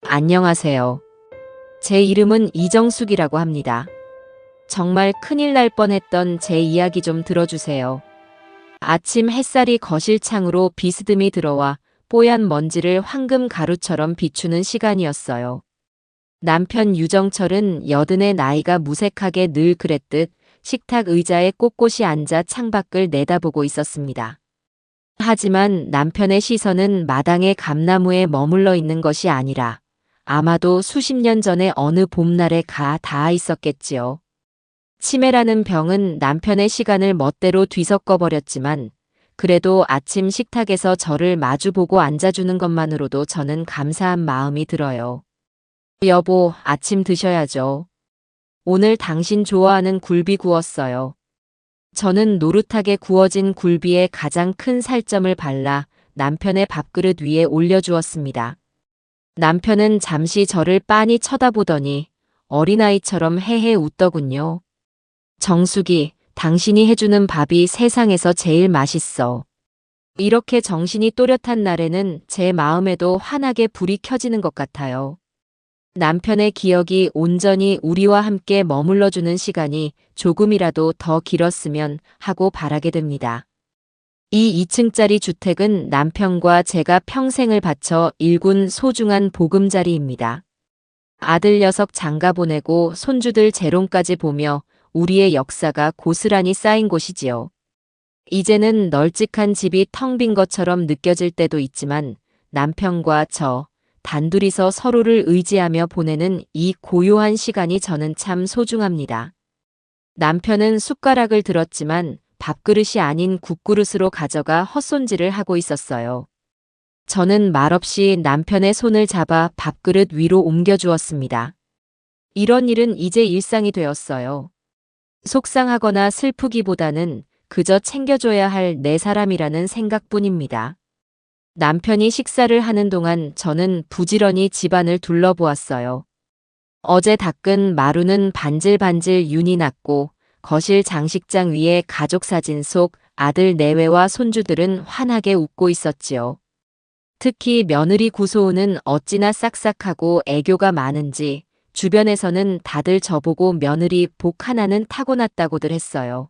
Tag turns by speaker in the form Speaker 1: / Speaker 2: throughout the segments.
Speaker 1: 안녕하세요. 제 이름은 이정숙이라고 합니다. 정말 큰일 날 뻔했던 제 이야기 좀 들어주세요. 아침 햇살이 거실 창으로 비스듬히 들어와 뽀얀 먼지를 황금 가루처럼 비추는 시간이었어요. 남편 유정철은 여든의 나이가 무색하게 늘 그랬듯 식탁 의자에 꼿꼿이 앉아 창밖을 내다보고 있었습니다. 하지만 남편의 시선은 마당의 감나무에 머물러 있는 것이 아니라 아마도 수십 년 전의 어느 봄날에 닿아 있었겠지요. 치매라는 병은 남편의 시간을 멋대로 뒤섞어 버렸지만 그래도 아침 식탁에서 저를 마주보고 앉아주는 것만으로도 저는 감사한 마음이 들어요. 여보, 아침 드셔야죠. 오늘 당신 좋아하는 굴비 구웠어요. 저는 노릇하게 구워진 굴비에 가장 큰 살점을 발라 남편의 밥그릇 위에 올려주었습니다. 남편은 잠시 저를 빤히 쳐다보더니 어린아이처럼 헤헤 웃더군요. 정숙이, 당신이 해주는 밥이 세상에서 제일 맛있어. 이렇게 정신이 또렷한 날에는 제 마음에도 환하게 불이 켜지는 것 같아요. 남편의 기억이 온전히 우리와 함께 머물러주는 시간이 조금이라도 더 길었으면 하고 바라게 됩니다. 이 2층짜리 주택은 남편과 제가 평생을 바쳐 일군 소중한 보금자리입니다. 아들 녀석 장가 보내고 손주들 재롱까지 보며 우리의 역사가 고스란히 쌓인 곳이지요. 이제는 널찍한 집이 텅 빈 것처럼 느껴질 때도 있지만 남편과 저 단둘이서 서로를 의지하며 보내는 이 고요한 시간이 저는 참 소중합니다. 남편은 숟가락을 들었지만 밥그릇이 아닌 국그릇으로 가져가 헛손질을 하고 있었어요. 저는 말없이 남편의 손을 잡아 밥그릇 위로 옮겨주었습니다. 이런 일은 이제 일상이 되었어요. 속상하거나 슬프기보다는 그저 챙겨줘야 할 내 사람이라는 생각뿐입니다. 남편이 식사를 하는 동안 저는 부지런히 집안을 둘러보았어요. 어제 닦은 마루는 반질반질 윤이 났고 거실 장식장 위에 가족 사진 속 아들 내외와 손주들은 환하게 웃고 있었지요. 특히 며느리 구소은은 어찌나 싹싹하고 애교가 많은지 주변에서는 다들 저보고 며느리 복 하나는 타고났다고들 했어요.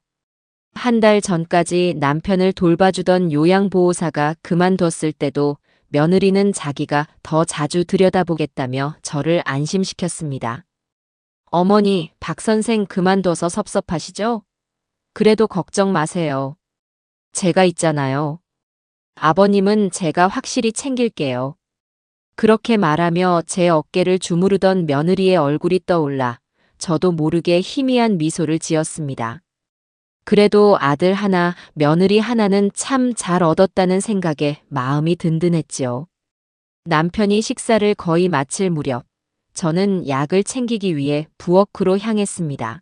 Speaker 1: 한 달 전까지 남편을 돌봐주던 요양보호사가 그만뒀을 때도 며느리는 자기가 더 자주 들여다보겠다며 저를 안심시켰습니다. 어머니, 박 선생 그만둬서 섭섭하시죠? 그래도 걱정 마세요. 제가 있잖아요. 아버님은 제가 확실히 챙길게요. 그렇게 말하며 제 어깨를 주무르던 며느리의 얼굴이 떠올라 저도 모르게 희미한 미소를 지었습니다. 그래도 아들 하나, 며느리 하나는 참 잘 얻었다는 생각에 마음이 든든했지요. 남편이 식사를 거의 마칠 무렵 저는 약을 챙기기 위해 부엌으로 향했습니다.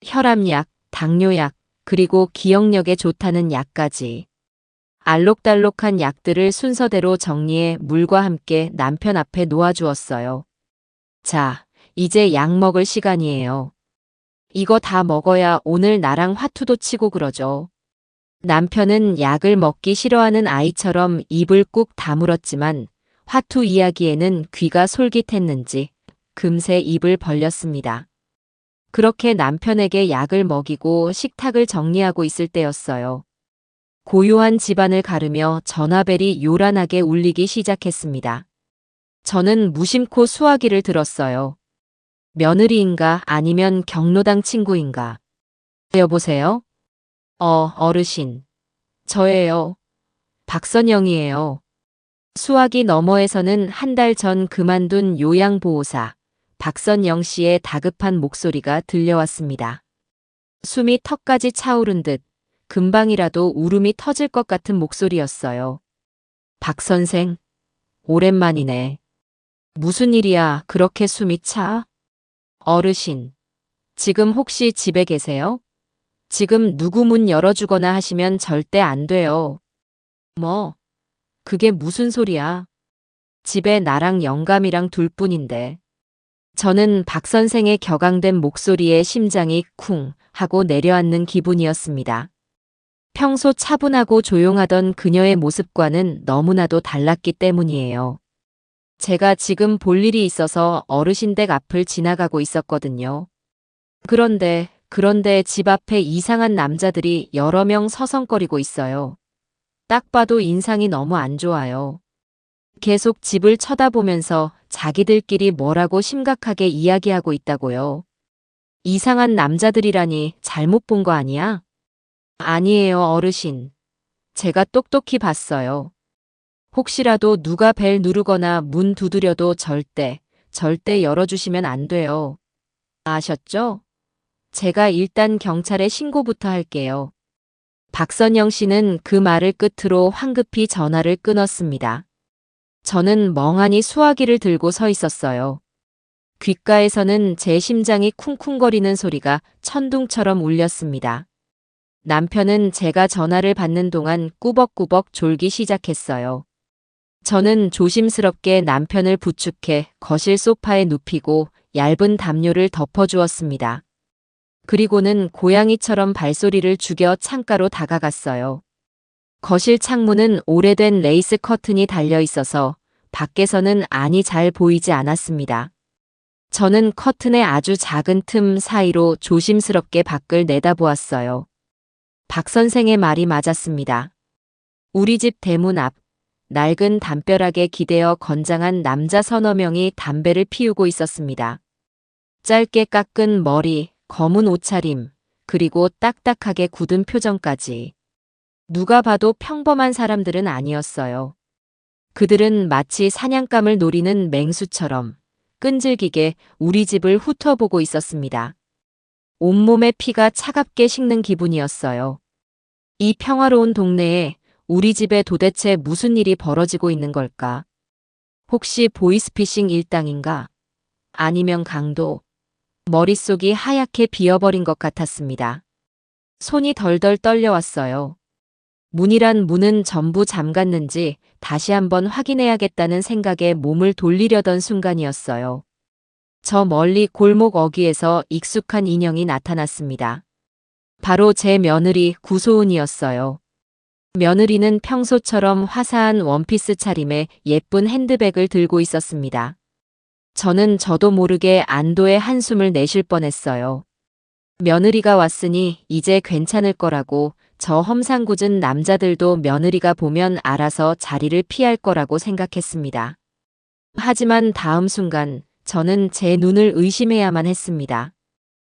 Speaker 1: 혈압약, 당뇨약, 그리고 기억력에 좋다는 약까지. 알록달록한 약들을 순서대로 정리해 물과 함께 남편 앞에 놓아주었어요. 자, 이제 약 먹을 시간이에요. 이거 다 먹어야 오늘 나랑 화투도 치고 그러죠. 남편은 약을 먹기 싫어하는 아이처럼 입을 꾹 다물었지만 화투 이야기에는 귀가 솔깃했는지 금세 입을 벌렸습니다. 그렇게 남편에게 약을 먹이고 식탁을 정리하고 있을 때였어요. 고요한 집안을 가르며 전화벨이 요란하게 울리기 시작했습니다. 저는 무심코 수화기를 들었어요. 며느리인가 아니면 경로당 친구인가. 여보세요? 어르신. 저예요. 박선영이에요. 수화기 너머에서는 한 달 전 그만둔 요양보호사 박선영 씨의 다급한 목소리가 들려왔습니다. 숨이 턱까지 차오른 듯 금방이라도 울음이 터질 것 같은 목소리였어요. 박 선생, 오랜만이네. 무슨 일이야, 그렇게 숨이 차? 어르신, 지금 혹시 집에 계세요? 지금 누구 문 열어주거나 하시면 절대 안 돼요. 뭐, 그게 무슨 소리야? 집에 나랑 영감이랑 둘뿐인데. 저는 박 선생의 격앙된 목소리에 심장이 쿵 하고 내려앉는 기분이었습니다. 평소 차분하고 조용하던 그녀의 모습과는 너무나도 달랐기 때문이에요. 제가 지금 볼 일이 있어서 어르신 댁 앞을 지나가고 있었거든요. 그런데 집 앞에 이상한 남자들이 여러 명 서성거리고 있어요. 딱 봐도 인상이 너무 안 좋아요. 계속 집을 쳐다보면서 자기들끼리 뭐라고 심각하게 이야기하고 있다고요. 이상한 남자들이라니 잘못 본 거 아니야? 아니에요, 어르신. 제가 똑똑히 봤어요. 혹시라도 누가 벨 누르거나 문 두드려도 절대 열어주시면 안 돼요. 아셨죠? 제가 일단 경찰에 신고부터 할게요. 박선영 씨는 그 말을 끝으로 황급히 전화를 끊었습니다. 저는 멍하니 수화기를 들고 서 있었어요. 귓가에서는 제 심장이 쿵쿵거리는 소리가 천둥처럼 울렸습니다. 남편은 제가 전화를 받는 동안 꾸벅꾸벅 졸기 시작했어요. 저는 조심스럽게 남편을 부축해 거실 소파에 눕히고 얇은 담요를 덮어주었습니다. 그리고는 고양이처럼 발소리를 죽여 창가로 다가갔어요. 거실 창문은 오래된 레이스 커튼이 달려 있어서 밖에서는 안이 잘 보이지 않았습니다. 저는 커튼의 아주 작은 틈 사이로 조심스럽게 밖을 내다보았어요. 박 선생의 말이 맞았습니다. 우리 집 대문 앞, 낡은 담벼락에 기대어 건장한 남자 서너 명이 담배를 피우고 있었습니다. 짧게 깎은 머리, 검은 옷차림, 그리고 딱딱하게 굳은 표정까지. 누가 봐도 평범한 사람들은 아니었어요. 그들은 마치 사냥감을 노리는 맹수처럼 끈질기게 우리 집을 훑어보고 있었습니다. 온몸에 피가 차갑게 식는 기분이었어요. 이 평화로운 동네에 우리 집에 도대체 무슨 일이 벌어지고 있는 걸까? 혹시 보이스피싱 일당인가? 아니면 강도? 머릿속이 하얗게 비어버린 것 같았습니다. 손이 덜덜 떨려왔어요. 문이란 문은 전부 잠갔는지 다시 한번 확인해야겠다는 생각에 몸을 돌리려던 순간이었어요. 저 멀리 골목 어귀에서 익숙한 인형이 나타났습니다. 바로 제 며느리 구소은이었어요. 며느리는 평소처럼 화사한 원피스 차림에 예쁜 핸드백을 들고 있었습니다. 저는 저도 모르게 안도의 한숨을 내쉴 뻔했어요. 며느리가 왔으니 이제 괜찮을 거라고, 저 험상궂은 남자들도 며느리가 보면 알아서 자리를 피할 거라고 생각했습니다. 하지만 다음 순간 저는 제 눈을 의심해야만 했습니다.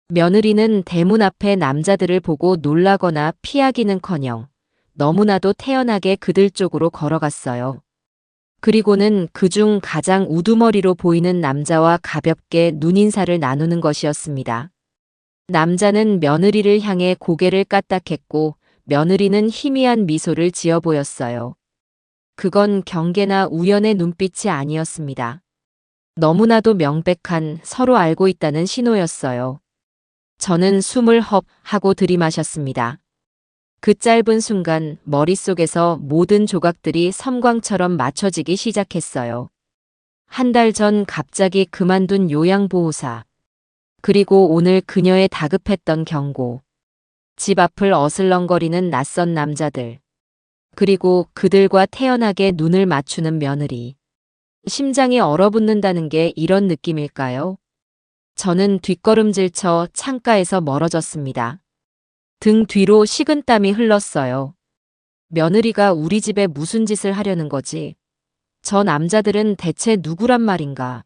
Speaker 1: 며느리는 대문 앞에 남자들을 보고 놀라거나 피하기는커녕 너무나도 태연하게 그들 쪽으로 걸어갔어요. 그리고는 그중 가장 우두머리로 보이는 남자와 가볍게 눈인사를 나누는 것이었습니다. 남자는 며느리를 향해 고개를 까딱했고 며느리는 희미한 미소를 지어 보였어요. 그건 경계나 우연의 눈빛이 아니었습니다. 너무나도 명백한 서로 알고 있다는 신호였어요. 저는 숨을 헙 하고 들이마셨습니다. 그 짧은 순간 머릿속에서 모든 조각들이 섬광처럼 맞춰지기 시작했어요. 한 달 전 갑자기 그만둔 요양보호사. 그리고 오늘 그녀의 다급했던 경고. 집 앞을 어슬렁거리는 낯선 남자들. 그리고 그들과 태연하게 눈을 맞추는 며느리. 심장이 얼어붙는다는 게 이런 느낌일까요? 저는 뒷걸음질쳐 창가에서 멀어졌습니다. 등 뒤로 식은땀이 흘렀어요. 며느리가 우리 집에 무슨 짓을 하려는 거지? 저 남자들은 대체 누구란 말인가?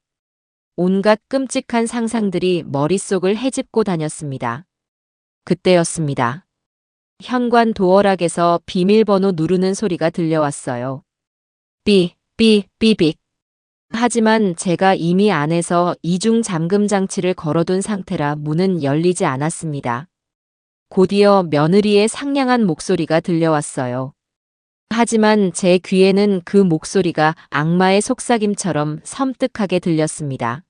Speaker 1: 온갖 끔찍한 상상들이 머릿속을 헤집고 다녔습니다. 그때였습니다. 현관 도어락에서 비밀번호 누르는 소리가 들려왔어요. 삐빅. 하지만 제가 이미 안에서 이중 잠금 장치를 걸어둔 상태라 문은 열리지 않았습니다. 곧이어 며느리의 상냥한 목소리가 들려왔어요. 하지만 제 귀에는 그 목소리가 악마의 속삭임처럼 섬뜩하게 들렸습니다.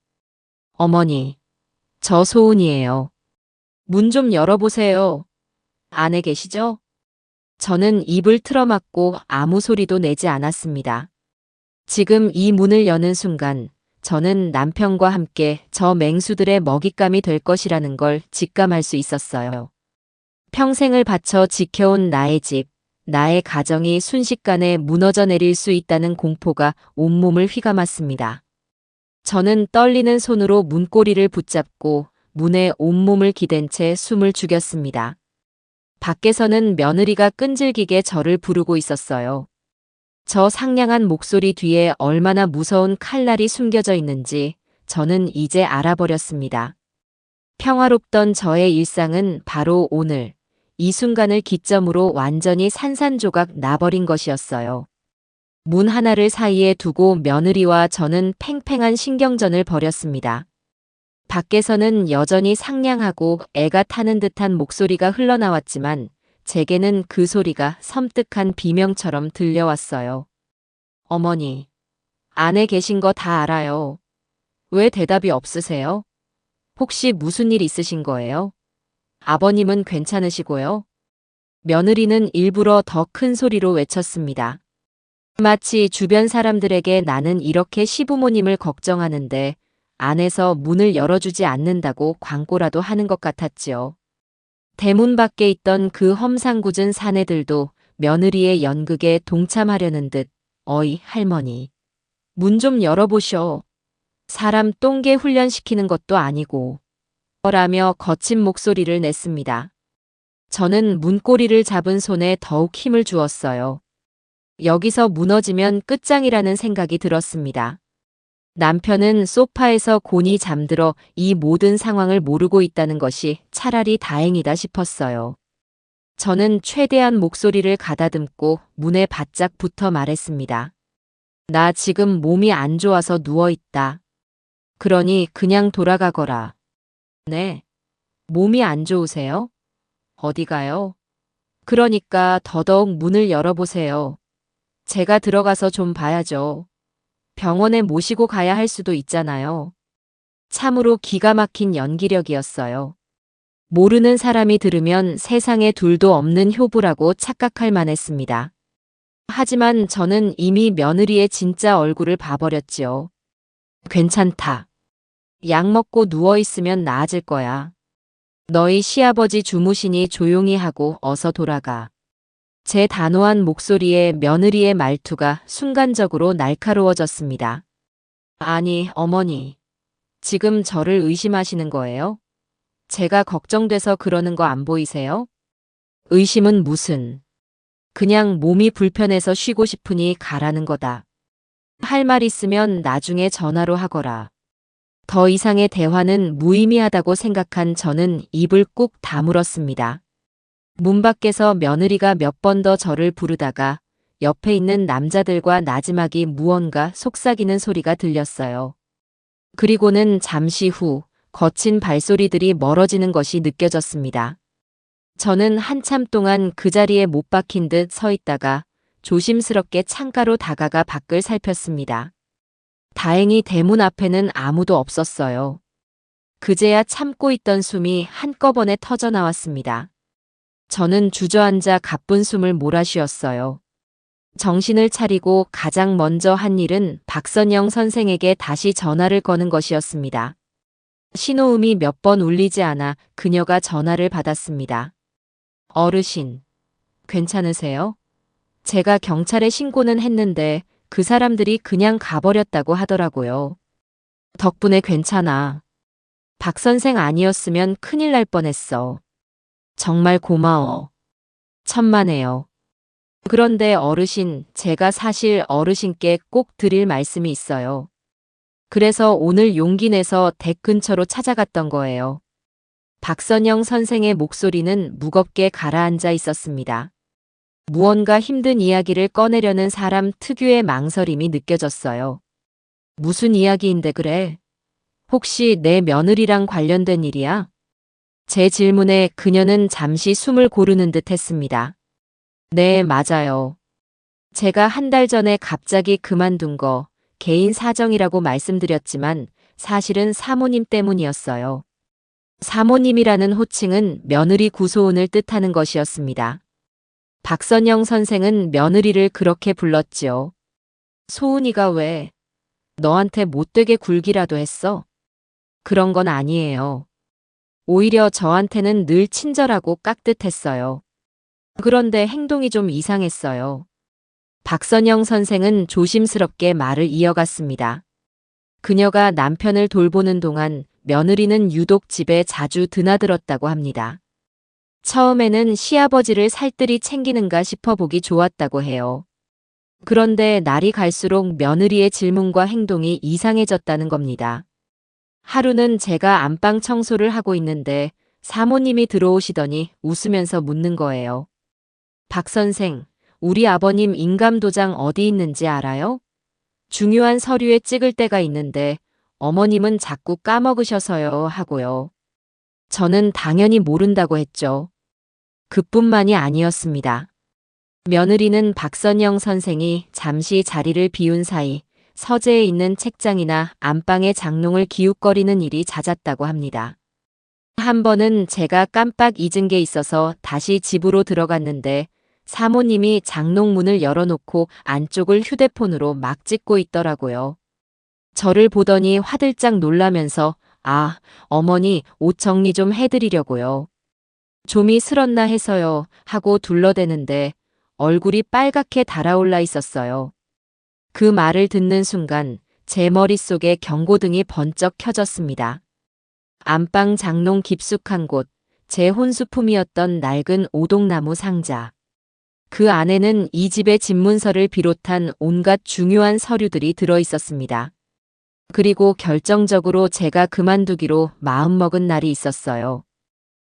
Speaker 1: 어머니, 저 소은이에요. 문 좀 열어보세요. 안에 계시죠? 저는 입을 틀어막고 아무 소리도 내지 않았습니다. 지금 이 문을 여는 순간 저는 남편과 함께 저 맹수들의 먹잇감이 될 것이라는 걸 직감할 수 있었어요. 평생을 바쳐 지켜온 나의 집, 나의 가정이 순식간에 무너져 내릴 수 있다는 공포가 온몸을 휘감았습니다. 저는 떨리는 손으로 문고리를 붙잡고 문에 온몸을 기댄 채 숨을 죽였습니다. 밖에서는 며느리가 끈질기게 저를 부르고 있었어요. 저 상냥한 목소리 뒤에 얼마나 무서운 칼날이 숨겨져 있는지 저는 이제 알아버렸습니다. 평화롭던 저의 일상은 바로 오늘, 이 순간을 기점으로 완전히 산산조각 나버린 것이었어요. 문 하나를 사이에 두고 며느리와 저는 팽팽한 신경전을 벌였습니다. 밖에서는 여전히 상냥하고 애가 타는 듯한 목소리가 흘러나왔지만 제게는 그 소리가 섬뜩한 비명처럼 들려왔어요. 어머니, 안에 계신 거 다 알아요. 왜 대답이 없으세요? 혹시 무슨 일 있으신 거예요? 아버님은 괜찮으시고요? 며느리는 일부러 더 큰 소리로 외쳤습니다. 마치 주변 사람들에게 나는 이렇게 시부모님을 걱정하는데 안에서 문을 열어주지 않는다고 광고라도 하는 것 같았지요. 대문 밖에 있던 그 험상궂은 사내들도 며느리의 연극에 동참하려는 듯 어이 할머니, 문 좀 열어보쇼. 사람 똥개 훈련시키는 것도 아니고 라며 거친 목소리를 냈습니다. 저는 문고리를 잡은 손에 더욱 힘을 주었어요. 여기서 무너지면 끝장이라는 생각이 들었습니다. 남편은 소파에서 곤히 잠들어 이 모든 상황을 모르고 있다는 것이 차라리 다행이다 싶었어요. 저는 최대한 목소리를 가다듬고 문에 바짝 붙어 말했습니다. 나 지금 몸이 안 좋아서 누워있다. 그러니 그냥 돌아가거라. 네. 몸이 안 좋으세요? 어디 가요? 그러니까 더더욱 문을 열어보세요. 제가 들어가서 좀 봐야죠. 병원에 모시고 가야 할 수도 있잖아요. 참으로 기가 막힌 연기력이었어요. 모르는 사람이 들으면 세상에 둘도 없는 효부라고 착각할 만했습니다. 하지만 저는 이미 며느리의 진짜 얼굴을 봐버렸지요. 괜찮다. 약 먹고 누워있으면 나아질 거야. 너희 시아버지 주무시니 조용히 하고 어서 돌아가. 제 단호한 목소리에 며느리의 말투가 순간적으로 날카로워졌습니다. 아니, 어머니. 지금 저를 의심하시는 거예요? 제가 걱정돼서 그러는 거 안 보이세요? 의심은 무슨. 그냥 몸이 불편해서 쉬고 싶으니 가라는 거다. 할 말 있으면 나중에 전화로 하거라. 더 이상의 대화는 무의미하다고 생각한 저는 입을 꾹 다물었습니다. 문 밖에서 며느리가 몇 번 더 저를 부르다가 옆에 있는 남자들과 나지막이 무언가 속삭이는 소리가 들렸어요. 그리고는 잠시 후 거친 발소리들이 멀어지는 것이 느껴졌습니다. 저는 한참 동안 그 자리에 못 박힌 듯 서 있다가 조심스럽게 창가로 다가가 밖을 살폈습니다. 다행히 대문 앞에는 아무도 없었어요. 그제야 참고 있던 숨이 한꺼번에 터져 나왔습니다. 저는 주저앉아 가쁜 숨을 몰아쉬었어요. 정신을 차리고 가장 먼저 한 일은 박선영 선생에게 다시 전화를 거는 것이었습니다. 신호음이 몇 번 울리지 않아 그녀가 전화를 받았습니다. 어르신, 괜찮으세요? 제가 경찰에 신고는 했는데 그 사람들이 그냥 가버렸다고 하더라고요. 덕분에 괜찮아. 박 선생 아니었으면 큰일 날 뻔했어. 정말 고마워. 천만에요. 그런데 어르신, 제가 사실 어르신께 꼭 드릴 말씀이 있어요. 그래서 오늘 용기 내서 댁 근처로 찾아갔던 거예요. 박선영 선생의 목소리는 무겁게 가라앉아 있었습니다. 무언가 힘든 이야기를 꺼내려는 사람 특유의 망설임이 느껴졌어요. 무슨 이야기인데 그래? 혹시 내 며느리랑 관련된 일이야? 제 질문에 그녀는 잠시 숨을 고르는 듯 했습니다. 네, 맞아요. 제가 한 달 전에 갑자기 그만둔 거 개인 사정이라고 말씀드렸지만 사실은 사모님 때문이었어요. 사모님이라는 호칭은 며느리 구소운을 뜻하는 것이었습니다. 박선영 선생은 며느리를 그렇게 불렀지요. 소은이가 왜 너한테 못되게 굴기라도 했어? 그런 건 아니에요. 오히려 저한테는 늘 친절하고 깍듯했어요. 그런데 행동이 좀 이상했어요. 박선영 선생은 조심스럽게 말을 이어갔습니다. 그녀가 남편을 돌보는 동안 며느리는 유독 집에 자주 드나들었다고 합니다. 처음에는 시아버지를 살뜰히 챙기는가 싶어 보기 좋았다고 해요. 그런데 날이 갈수록 며느리의 질문과 행동이 이상해졌다는 겁니다. 하루는 제가 안방 청소를 하고 있는데 사모님이 들어오시더니 웃으면서 묻는 거예요. 박 선생, 우리 아버님 인감도장 어디 있는지 알아요? 중요한 서류에 찍을 때가 있는데 어머님은 자꾸 까먹으셔서요 하고요. 저는 당연히 모른다고 했죠. 그뿐만이 아니었습니다. 며느리는 박선영 선생이 잠시 자리를 비운 사이 서재에 있는 책장이나 안방의 장롱을 기웃거리는 일이 잦았다고 합니다. 한 번은 제가 깜빡 잊은 게 있어서 다시 집으로 들어갔는데 사모님이 장롱문을 열어놓고 안쪽을 휴대폰으로 막 찍고 있더라고요. 저를 보더니 화들짝 놀라면서 아, 어머니 옷 정리 좀 해드리려고요. 좀이 슬었나 해서요 하고 둘러대는데 얼굴이 빨갛게 달아올라 있었어요. 그 말을 듣는 순간 제 머릿속에 경고등이 번쩍 켜졌습니다. 안방 장롱 깊숙한 곳, 제 혼수품이었던 낡은 오동나무 상자. 그 안에는 이 집의 집문서를 비롯한 온갖 중요한 서류들이 들어 있었습니다. 그리고 결정적으로 제가 그만두기로 마음먹은 날이 있었어요.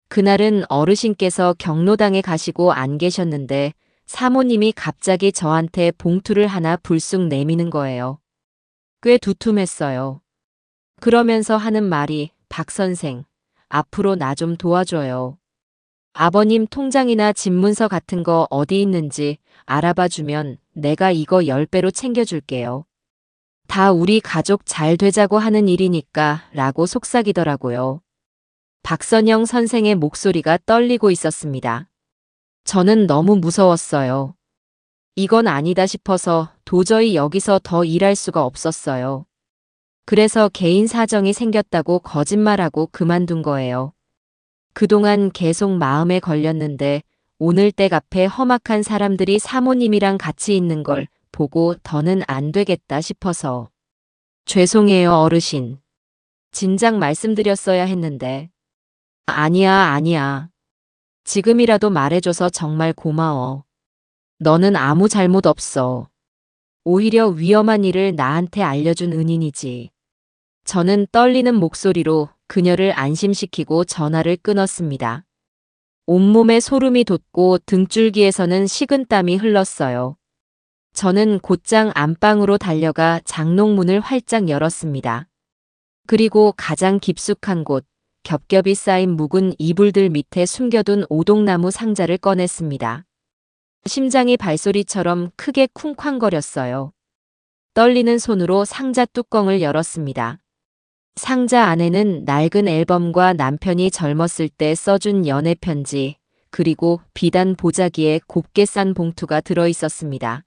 Speaker 1: 그날은 어르신께서 경로당에 가시고 안 계셨는데 사모님이 갑자기 저한테 봉투를 하나 불쑥 내미는 거예요. 꽤 두툼했어요. 그러면서 하는 말이 박 선생, 앞으로 나 좀 도와줘요. 아버님 통장이나 집문서 같은 거 어디 있는지 알아봐 주면 내가 이거 10배로 챙겨줄게요. 다 우리 가족 잘 되자고 하는 일이니까 라고 속삭이더라고요. 박선영 선생의 목소리가 떨리고 있었습니다. 저는 너무 무서웠어요. 이건 아니다 싶어서 도저히 여기서 더 일할 수가 없었어요. 그래서 개인 사정이 생겼다고 거짓말하고 그만둔 거예요. 그동안 계속 마음에 걸렸는데 오늘 댁 앞에 험악한 사람들이 사모님이랑 같이 있는 걸 보고 더는 안 되겠다 싶어서. 죄송해요, 어르신. 진작 말씀드렸어야 했는데. 아니야, 아니야. 지금이라도 말해줘서 정말 고마워. 너는 아무 잘못 없어. 오히려 위험한 일을 나한테 알려준 은인이지. 저는 떨리는 목소리로 그녀를 안심시키고 전화를 끊었습니다. 온몸에 소름이 돋고 등줄기에서는 식은땀이 흘렀어요. 저는 곧장 안방으로 달려가 장롱문을 활짝 열었습니다. 그리고 가장 깊숙한 곳, 겹겹이 쌓인 묵은 이불들 밑에 숨겨둔 오동나무 상자를 꺼냈습니다. 심장이 발소리처럼 크게 쿵쾅거렸어요. 떨리는 손으로 상자 뚜껑을 열었습니다. 상자 안에는 낡은 앨범과 남편이 젊었을 때 써준 연애 편지, 그리고 비단 보자기에 곱게 싼 봉투가 들어 있었습니다.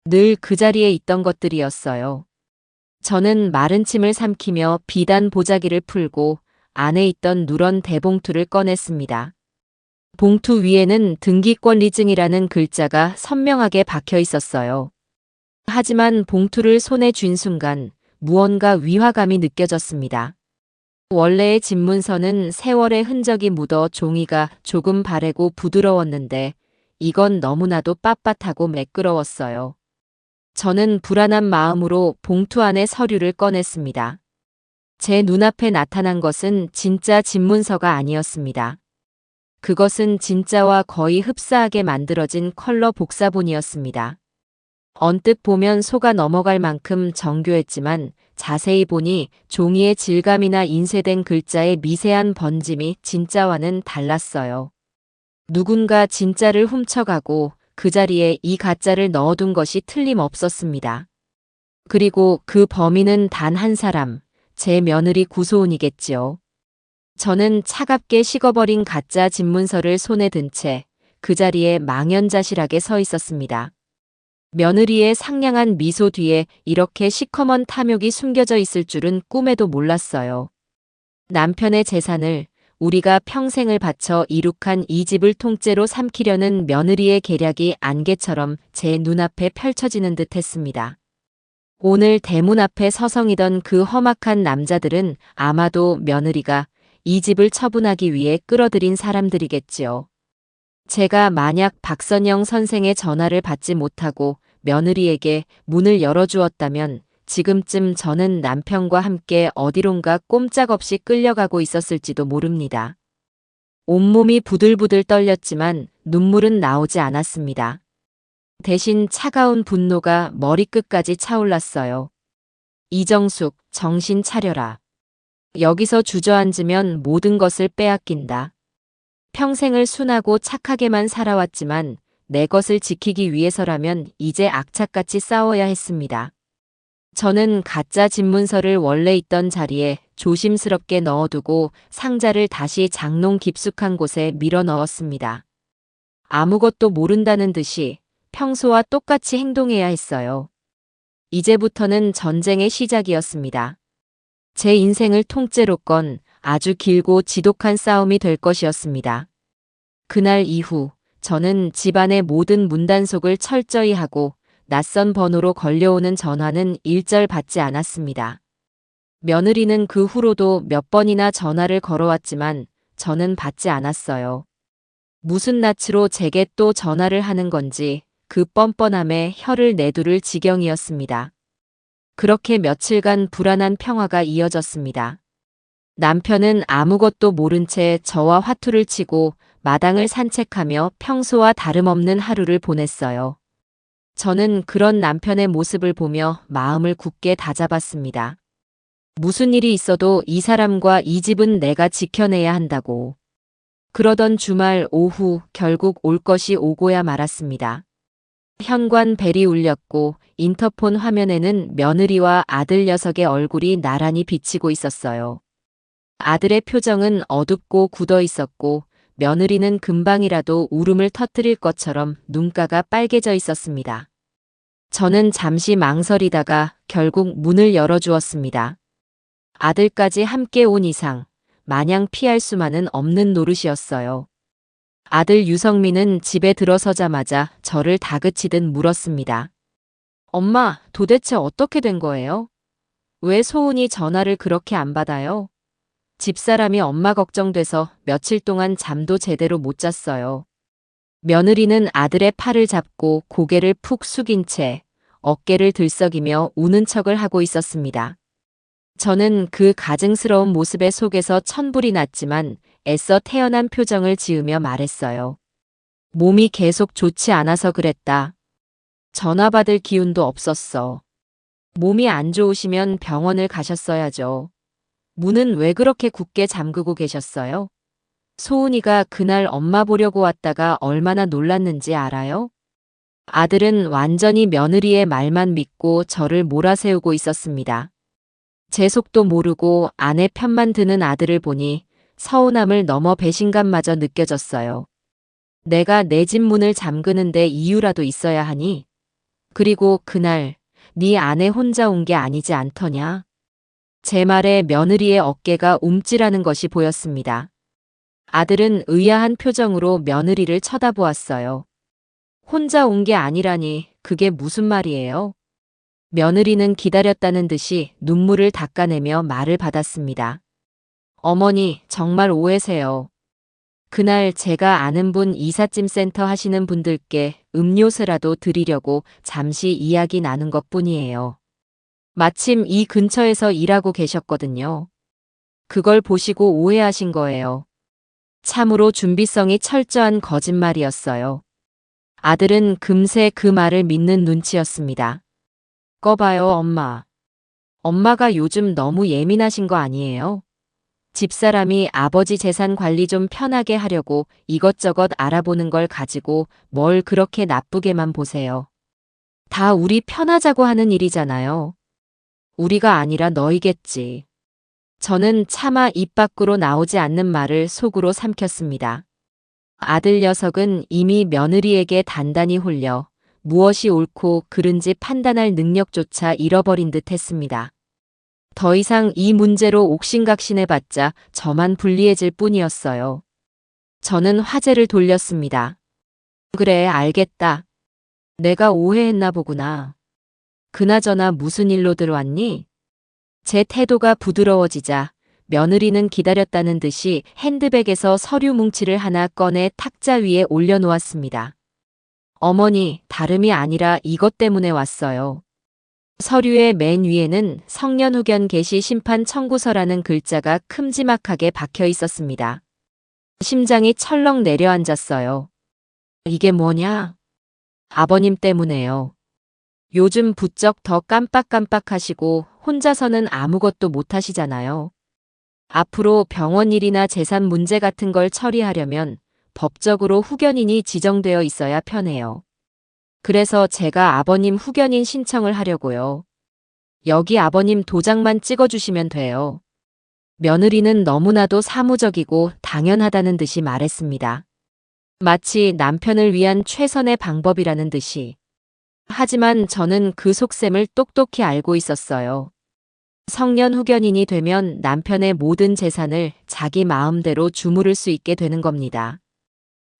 Speaker 1: 늘 그 자리에 있던 것들이었어요. 저는 마른 침을 삼키며 비단 보자기를 풀고 안에 있던 누런 대봉투를 꺼냈습니다. 봉투 위에는 등기권리증이라는 글자가 선명하게 박혀 있었어요. 하지만 봉투를 손에 쥔 순간 무언가 위화감이 느껴졌습니다. 원래의 집문서는 세월의 흔적이 묻어 종이가 조금 바래고 부드러웠는데 이건 너무나도 빳빳하고 매끄러웠어요. 저는 불안한 마음으로 봉투 안에 서류를 꺼냈습니다. 제 눈앞에 나타난 것은 진짜 집문서가 아니었습니다. 그것은 진짜와 거의 흡사하게 만들어진 컬러 복사본이었습니다. 언뜻 보면 속아 넘어갈 만큼 정교했지만 자세히 보니 종이의 질감이나 인쇄된 글자의 미세한 번짐이 진짜와는 달랐어요. 누군가 진짜를 훔쳐가고 그 자리에 이 가짜를 넣어둔 것이 틀림없었습니다. 그리고 그 범인은 단 한 사람, 제 며느리 구소은이겠지요. 저는 차갑게 식어버린 가짜 집문서를 손에 든 채 그 자리에 망연자실하게 서 있었습니다. 며느리의 상냥한 미소 뒤에 이렇게 시커먼 탐욕이 숨겨져 있을 줄은 꿈에도 몰랐어요. 남편의 재산을, 우리가 평생을 바쳐 이룩한 이 집을 통째로 삼키려는 며느리의 계략이 안개처럼 제 눈앞에 펼쳐지는 듯 했습니다. 오늘 대문 앞에 서성이던 그 험악한 남자들은 아마도 며느리가 이 집을 처분하기 위해 끌어들인 사람들이겠지요. 제가 만약 박선영 선생의 전화를 받지 못하고 며느리에게 문을 열어주었다면 지금쯤 저는 남편과 함께 어디론가 꼼짝없이 끌려가고 있었을지도 모릅니다. 온몸이 부들부들 떨렸지만 눈물은 나오지 않았습니다. 대신 차가운 분노가 머리끝까지 차올랐어요. 이정숙, 정신 차려라. 여기서 주저앉으면 모든 것을 빼앗긴다. 평생을 순하고 착하게만 살아왔지만 내 것을 지키기 위해서라면 이제 악착같이 싸워야 했습니다. 저는 가짜 집문서를 원래 있던 자리에 조심스럽게 넣어두고 상자를 다시 장롱 깊숙한 곳에 밀어 넣었습니다. 아무것도 모른다는 듯이 평소와 똑같이 행동해야 했어요. 이제부터는 전쟁의 시작이었습니다. 제 인생을 통째로 건 아주 길고 지독한 싸움이 될 것이었습니다. 그날 이후 저는 집안의 모든 문단속을 철저히 하고 낯선 번호로 걸려오는 전화는 일절 받지 않았습니다. 며느리는 그 후로도 몇 번이나 전화를 걸어왔지만 저는 받지 않았어요. 무슨 낯으로 제게 또 전화를 하는 건지 그 뻔뻔함에 혀를 내두를 지경이었습니다. 그렇게 며칠간 불안한 평화가 이어졌습니다. 남편은 아무것도 모른 채 저와 화투를 치고 마당을 산책하며 평소와 다름없는 하루를 보냈어요. 저는 그런 남편의 모습을 보며 마음을 굳게 다잡았습니다. 무슨 일이 있어도 이 사람과 이 집은 내가 지켜내야 한다고. 그러던 주말 오후 결국 올 것이 오고야 말았습니다. 현관 벨이 울렸고 인터폰 화면에는 며느리와 아들 녀석의 얼굴이 나란히 비치고 있었어요. 아들의 표정은 어둡고 굳어 있었고 며느리는 금방이라도 울음을 터뜨릴 것처럼 눈가가 빨개져 있었습니다. 저는 잠시 망설이다가 결국 문을 열어주었습니다. 아들까지 함께 온 이상 마냥 피할 수만은 없는 노릇이었어요. 아들 유성민은 집에 들어서자마자 저를 다그치듯 물었습니다. 엄마, 도대체 어떻게 된 거예요? 왜 소은이 전화를 그렇게 안 받아요? 집사람이 엄마 걱정돼서 며칠 동안 잠도 제대로 못 잤어요. 며느리는 아들의 팔을 잡고 고개를 푹 숙인 채 어깨를 들썩이며 우는 척을 하고 있었습니다. 저는 그 가증스러운 모습의 속에서 천불이 났지만 애써 태연한 표정을 지으며 말했어요. 몸이 계속 좋지 않아서 그랬다. 전화 받을 기운도 없었어. 몸이 안 좋으시면 병원을 가셨어야죠. 문은 왜 그렇게 굳게 잠그고 계셨어요? 소은이가 그날 엄마 보려고 왔다가 얼마나 놀랐는지 알아요? 아들은 완전히 며느리의 말만 믿고 저를 몰아세우고 있었습니다. 제 속도 모르고 아내 편만 드는 아들을 보니 서운함을 넘어 배신감마저 느껴졌어요. 내가 내 집 문을 잠그는데 이유라도 있어야 하니? 그리고 그날 네 아내 혼자 온 게 아니지 않더냐? 제 말에 며느리의 어깨가 움찔하는 것이 보였습니다. 아들은 의아한 표정으로 며느리를 쳐다보았어요. 혼자 온 게 아니라니 그게 무슨 말이에요? 며느리는 기다렸다는 듯이 눈물을 닦아내며 말을 받았습니다. 어머니, 정말 오해세요. 그날 제가 아는 분 이삿짐 센터 하시는 분들께 음료수라도 드리려고 잠시 이야기 나눈 것뿐이에요. 마침 이 근처에서 일하고 계셨거든요. 그걸 보시고 오해하신 거예요. 참으로 준비성이 철저한 거짓말이었어요. 아들은 금세 그 말을 믿는 눈치였습니다. 꺼봐요, 엄마. 엄마가 요즘 너무 예민하신 거 아니에요? 집사람이 아버지 재산 관리 좀 편하게 하려고 이것저것 알아보는 걸 가지고 뭘 그렇게 나쁘게만 보세요. 다 우리 편하자고 하는 일이잖아요. 우리가 아니라 너희겠지. 저는 차마 입 밖으로 나오지 않는 말을 속으로 삼켰습니다. 아들 녀석은 이미 며느리에게 단단히 홀려 무엇이 옳고 그른지 판단할 능력조차 잃어버린 듯 했습니다. 더 이상 이 문제로 옥신각신해봤자 저만 불리해질 뿐이었어요. 저는 화제를 돌렸습니다. 그래, 알겠다. 내가 오해했나 보구나. 그나저나 무슨 일로 들어왔니? 제 태도가 부드러워지자 며느리는 기다렸다는 듯이 핸드백에서 서류 뭉치를 하나 꺼내 탁자 위에 올려놓았습니다. 어머니, 다름이 아니라 이것 때문에 왔어요. 서류의 맨 위에는 성년후견 개시 심판 청구서라는 글자가 큼지막하게 박혀 있었습니다. 심장이 철렁 내려앉았어요. 이게 뭐냐? 아버님 때문에요. 요즘 부쩍 더 깜빡깜빡하시고 혼자서는 아무것도 못하시잖아요. 앞으로 병원 일이나 재산 문제 같은 걸 처리하려면 법적으로 후견인이 지정되어 있어야 편해요. 그래서 제가 아버님 후견인 신청을 하려고요. 여기 아버님 도장만 찍어주시면 돼요. 며느리는 너무나도 사무적이고 당연하다는 듯이 말했습니다. 마치 남편을 위한 최선의 방법이라는 듯이. 하지만 저는 그 속셈을 똑똑히 알고 있었어요. 성년 후견인이 되면 남편의 모든 재산을 자기 마음대로 주무를 수 있게 되는 겁니다.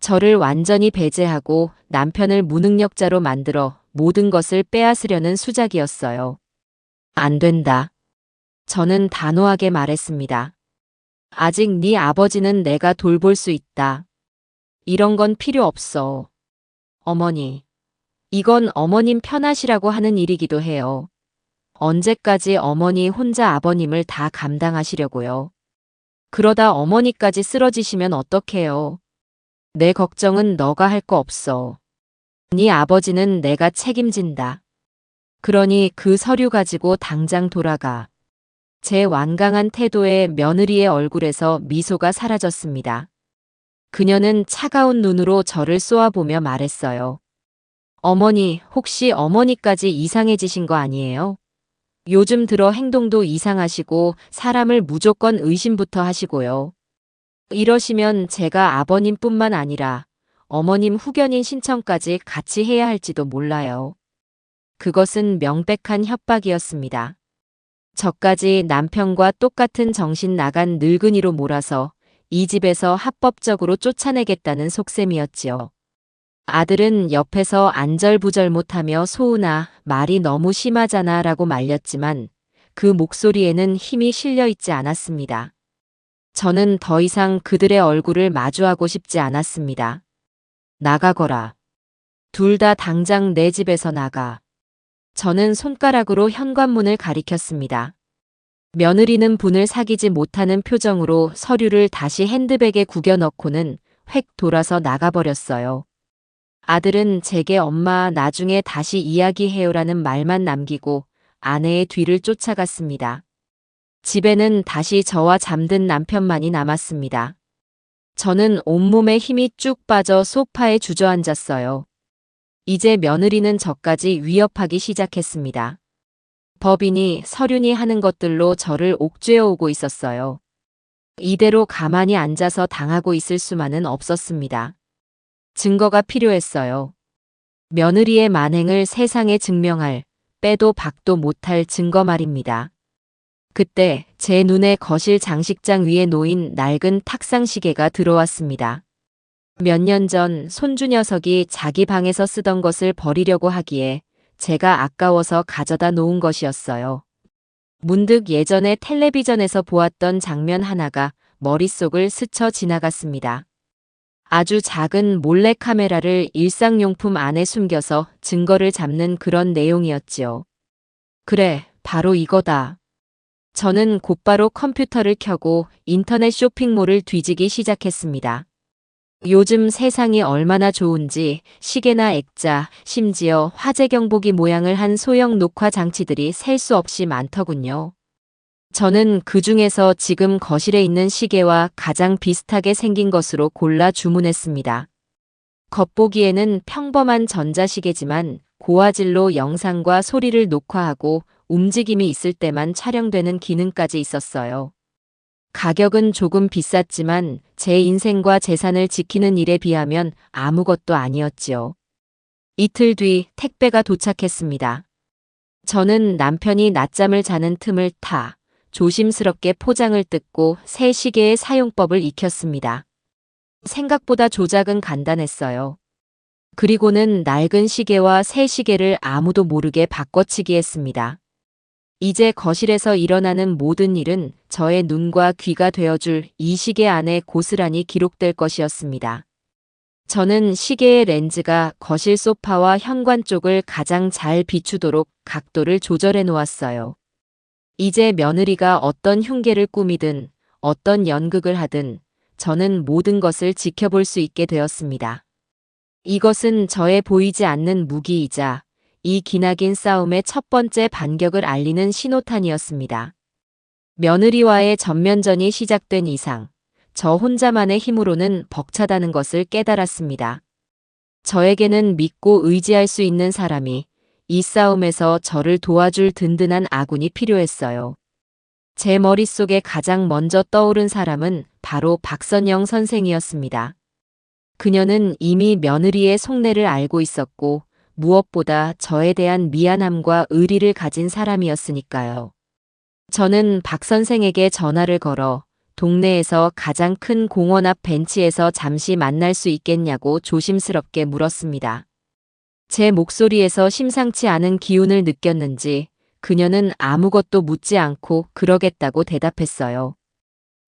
Speaker 1: 저를 완전히 배제하고 남편을 무능력자로 만들어 모든 것을 빼앗으려는 수작이었어요. 안 된다. 저는 단호하게 말했습니다. 아직 네 아버지는 내가 돌볼 수 있다. 이런 건 필요 없어. 어머니. 이건 어머님 편하시라고 하는 일이기도 해요. 언제까지 어머니 혼자 아버님을 다 감당하시려고요. 그러다 어머니까지 쓰러지시면 어떡해요. 내 걱정은 너가 할 거 없어. 네 아버지는 내가 책임진다. 그러니 그 서류 가지고 당장 돌아가. 제 완강한 태도에 며느리의 얼굴에서 미소가 사라졌습니다. 그녀는 차가운 눈으로 저를 쏘아보며 말했어요. 어머니, 혹시 어머니까지 이상해지신 거 아니에요? 요즘 들어 행동도 이상하시고 사람을 무조건 의심부터 하시고요. 이러시면 제가 아버님뿐만 아니라 어머님 후견인 신청까지 같이 해야 할지도 몰라요. 그것은 명백한 협박이었습니다. 저까지 남편과 똑같은 정신 나간 늙은이로 몰아서 이 집에서 합법적으로 쫓아내겠다는 속셈이었지요. 아들은 옆에서 안절부절 못하며 소은아, 말이 너무 심하잖아 라고 말렸지만 그 목소리에는 힘이 실려 있지 않았습니다. 저는 더 이상 그들의 얼굴을 마주하고 싶지 않았습니다. 나가거라. 둘 다 당장 내 집에서 나가. 저는 손가락으로 현관문을 가리켰습니다. 며느리는 분을 사귀지 못하는 표정으로 서류를 다시 핸드백에 구겨 넣고는 획 돌아서 나가버렸어요. 아들은 제게 엄마 나중에 다시 이야기해요라는 말만 남기고 아내의 뒤를 쫓아갔습니다. 집에는 다시 저와 잠든 남편만이 남았습니다. 저는 온몸에 힘이 쭉 빠져 소파에 주저앉았어요. 이제 며느리는 저까지 위협하기 시작했습니다. 법인이 서륜이 하는 것들로 저를 옥죄어 오고 있었어요. 이대로 가만히 앉아서 당하고 있을 수만은 없었습니다. 증거가 필요했어요. 며느리의 만행을 세상에 증명할, 빼도 박도 못할 증거 말입니다. 그때 제 눈에 거실 장식장 위에 놓인 낡은 탁상시계가 들어왔습니다. 몇 년 전 손주 녀석이 자기 방에서 쓰던 것을 버리려고 하기에 제가 아까워서 가져다 놓은 것이었어요. 문득 예전에 텔레비전에서 보았던 장면 하나가 머릿속을 스쳐 지나갔습니다. 아주 작은 몰래카메라를 일상용품 안에 숨겨서 증거를 잡는 그런 내용이었지요. 그래, 바로 이거다. 저는 곧바로 컴퓨터를 켜고 인터넷 쇼핑몰을 뒤지기 시작했습니다. 요즘 세상이 얼마나 좋은지 시계나 액자, 심지어 화재 경보기 모양을 한 소형 녹화 장치들이 셀 수 없이 많더군요. 저는 그 중에서 지금 거실에 있는 시계와 가장 비슷하게 생긴 것으로 골라 주문했습니다. 겉보기에는 평범한 전자시계지만 고화질로 영상과 소리를 녹화하고 움직임이 있을 때만 촬영되는 기능까지 있었어요. 가격은 조금 비쌌지만 제 인생과 재산을 지키는 일에 비하면 아무것도 아니었지요. 이틀 뒤 택배가 도착했습니다. 저는 남편이 낮잠을 자는 틈을 타 조심스럽게 포장을 뜯고 새 시계의 사용법을 익혔습니다. 생각보다 조작은 간단했어요. 그리고는 낡은 시계와 새 시계를 아무도 모르게 바꿔치기 했습니다. 이제 거실에서 일어나는 모든 일은 저의 눈과 귀가 되어줄 이 시계 안에 고스란히 기록될 것이었습니다. 저는 시계의 렌즈가 거실 소파와 현관 쪽을 가장 잘 비추도록 각도를 조절해 놓았어요. 이제 며느리가 어떤 흉계를 꾸미든 어떤 연극을 하든 저는 모든 것을 지켜볼 수 있게 되었습니다. 이것은 저의 보이지 않는 무기이자 이 기나긴 싸움의 첫 번째 반격을 알리는 신호탄이었습니다. 며느리와의 전면전이 시작된 이상 저 혼자만의 힘으로는 벅차다는 것을 깨달았습니다. 저에게는 믿고 의지할 수 있는 사람이, 이 싸움에서 저를 도와줄 든든한 아군이 필요했어요. 제 머릿속에 가장 먼저 떠오른 사람은 바로 박선영 선생이었습니다. 그녀는 이미 며느리의 속내를 알고 있었고 무엇보다 저에 대한 미안함과 의리를 가진 사람이었으니까요. 저는 박 선생에게 전화를 걸어 동네에서 가장 큰 공원 앞 벤치에서 잠시 만날 수 있겠냐고 조심스럽게 물었습니다. 제 목소리에서 심상치 않은 기운을 느꼈는지 그녀는 아무것도 묻지 않고 그러겠다고 대답했어요.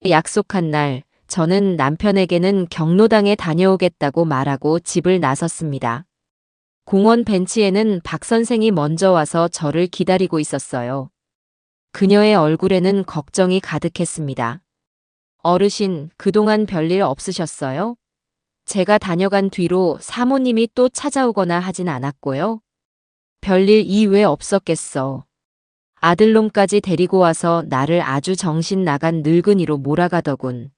Speaker 1: 약속한 날, 저는 남편에게는 경로당에 다녀오겠다고 말하고 집을 나섰습니다. 공원 벤치에는 박 선생이 먼저 와서 저를 기다리고 있었어요. 그녀의 얼굴에는 걱정이 가득했습니다. 어르신, 그동안 별일 없으셨어요? 제가 다녀간 뒤로 사모님이 또 찾아오거나 하진 않았고요. 별일 이외 없었겠어. 아들놈까지 데리고 와서 나를 아주 정신 나간 늙은이로 몰아가더군.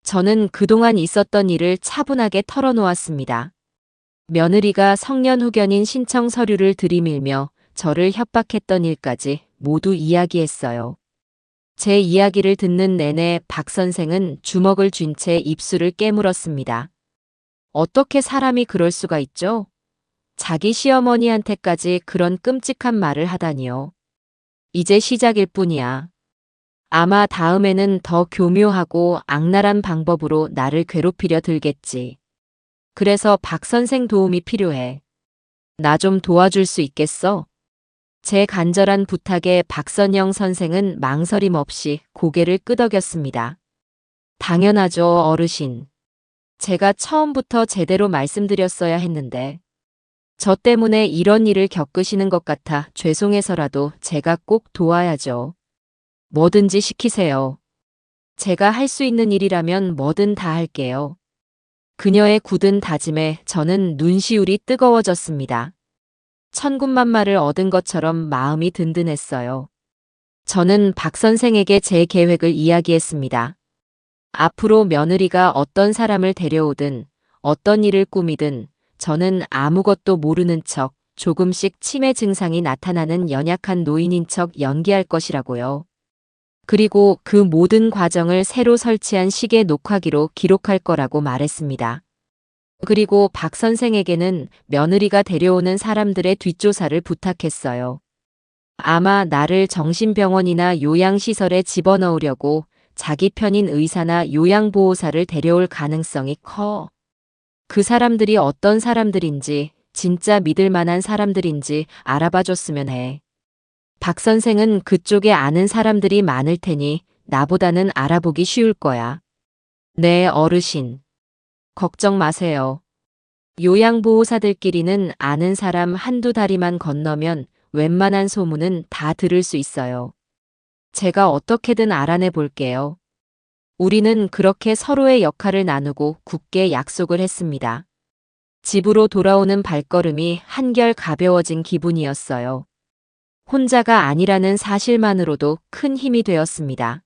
Speaker 1: 저는 그동안 있었던 일을 차분하게 털어놓았습니다. 며느리가 성년후견인 신청 서류를 들이밀며 저를 협박했던 일까지 모두 이야기했어요. 제 이야기를 듣는 내내 박 선생은 주먹을 쥔 채 입술을 깨물었습니다. 어떻게 사람이 그럴 수가 있죠? 자기 시어머니한테까지 그런 끔찍한 말을 하다니요. 이제 시작일 뿐이야. 아마 다음에는 더 교묘하고 악랄한 방법으로 나를 괴롭히려 들겠지. 그래서 박 선생 도움이 필요해. 나 좀 도와줄 수 있겠어? 제 간절한 부탁에 박선영 선생은 망설임 없이 고개를 끄덕였습니다. 당연하죠, 어르신. 제가 처음부터 제대로 말씀드렸어야 했는데. 저 때문에 이런 일을 겪으시는 것 같아 죄송해서라도 제가 꼭 도와야죠. 뭐든지 시키세요. 제가 할 수 있는 일이라면 뭐든 다 할게요. 그녀의 굳은 다짐에 저는 눈시울이 뜨거워졌습니다. 천군만마를 얻은 것처럼 마음이 든든했어요. 저는 박 선생에게 제 계획을 이야기했습니다. 앞으로 며느리가 어떤 사람을 데려오든 어떤 일을 꾸미든 저는 아무것도 모르는 척 조금씩 치매 증상이 나타나는 연약한 노인인 척 연기할 것이라고요. 그리고 그 모든 과정을 새로 설치한 시계 녹화기로 기록할 거라고 말했습니다. 그리고 박 선생에게는 며느리가 데려오는 사람들의 뒷조사를 부탁했어요. 아마 나를 정신병원이나 요양시설에 집어넣으려고 자기 편인 의사나 요양보호사를 데려올 가능성이 커. 그 사람들이 어떤 사람들인지, 진짜 믿을 만한 사람들인지 알아봐줬으면 해. 박 선생은 그쪽에 아는 사람들이 많을 테니 나보다는 알아보기 쉬울 거야. 네, 어르신. 걱정 마세요. 요양보호사들끼리는 아는 사람 한두 다리만 건너면 웬만한 소문은 다 들을 수 있어요. 제가 어떻게든 알아내 볼게요. 우리는 그렇게 서로의 역할을 나누고 굳게 약속을 했습니다. 집으로 돌아오는 발걸음이 한결 가벼워진 기분이었어요. 혼자가 아니라는 사실만으로도 큰 힘이 되었습니다.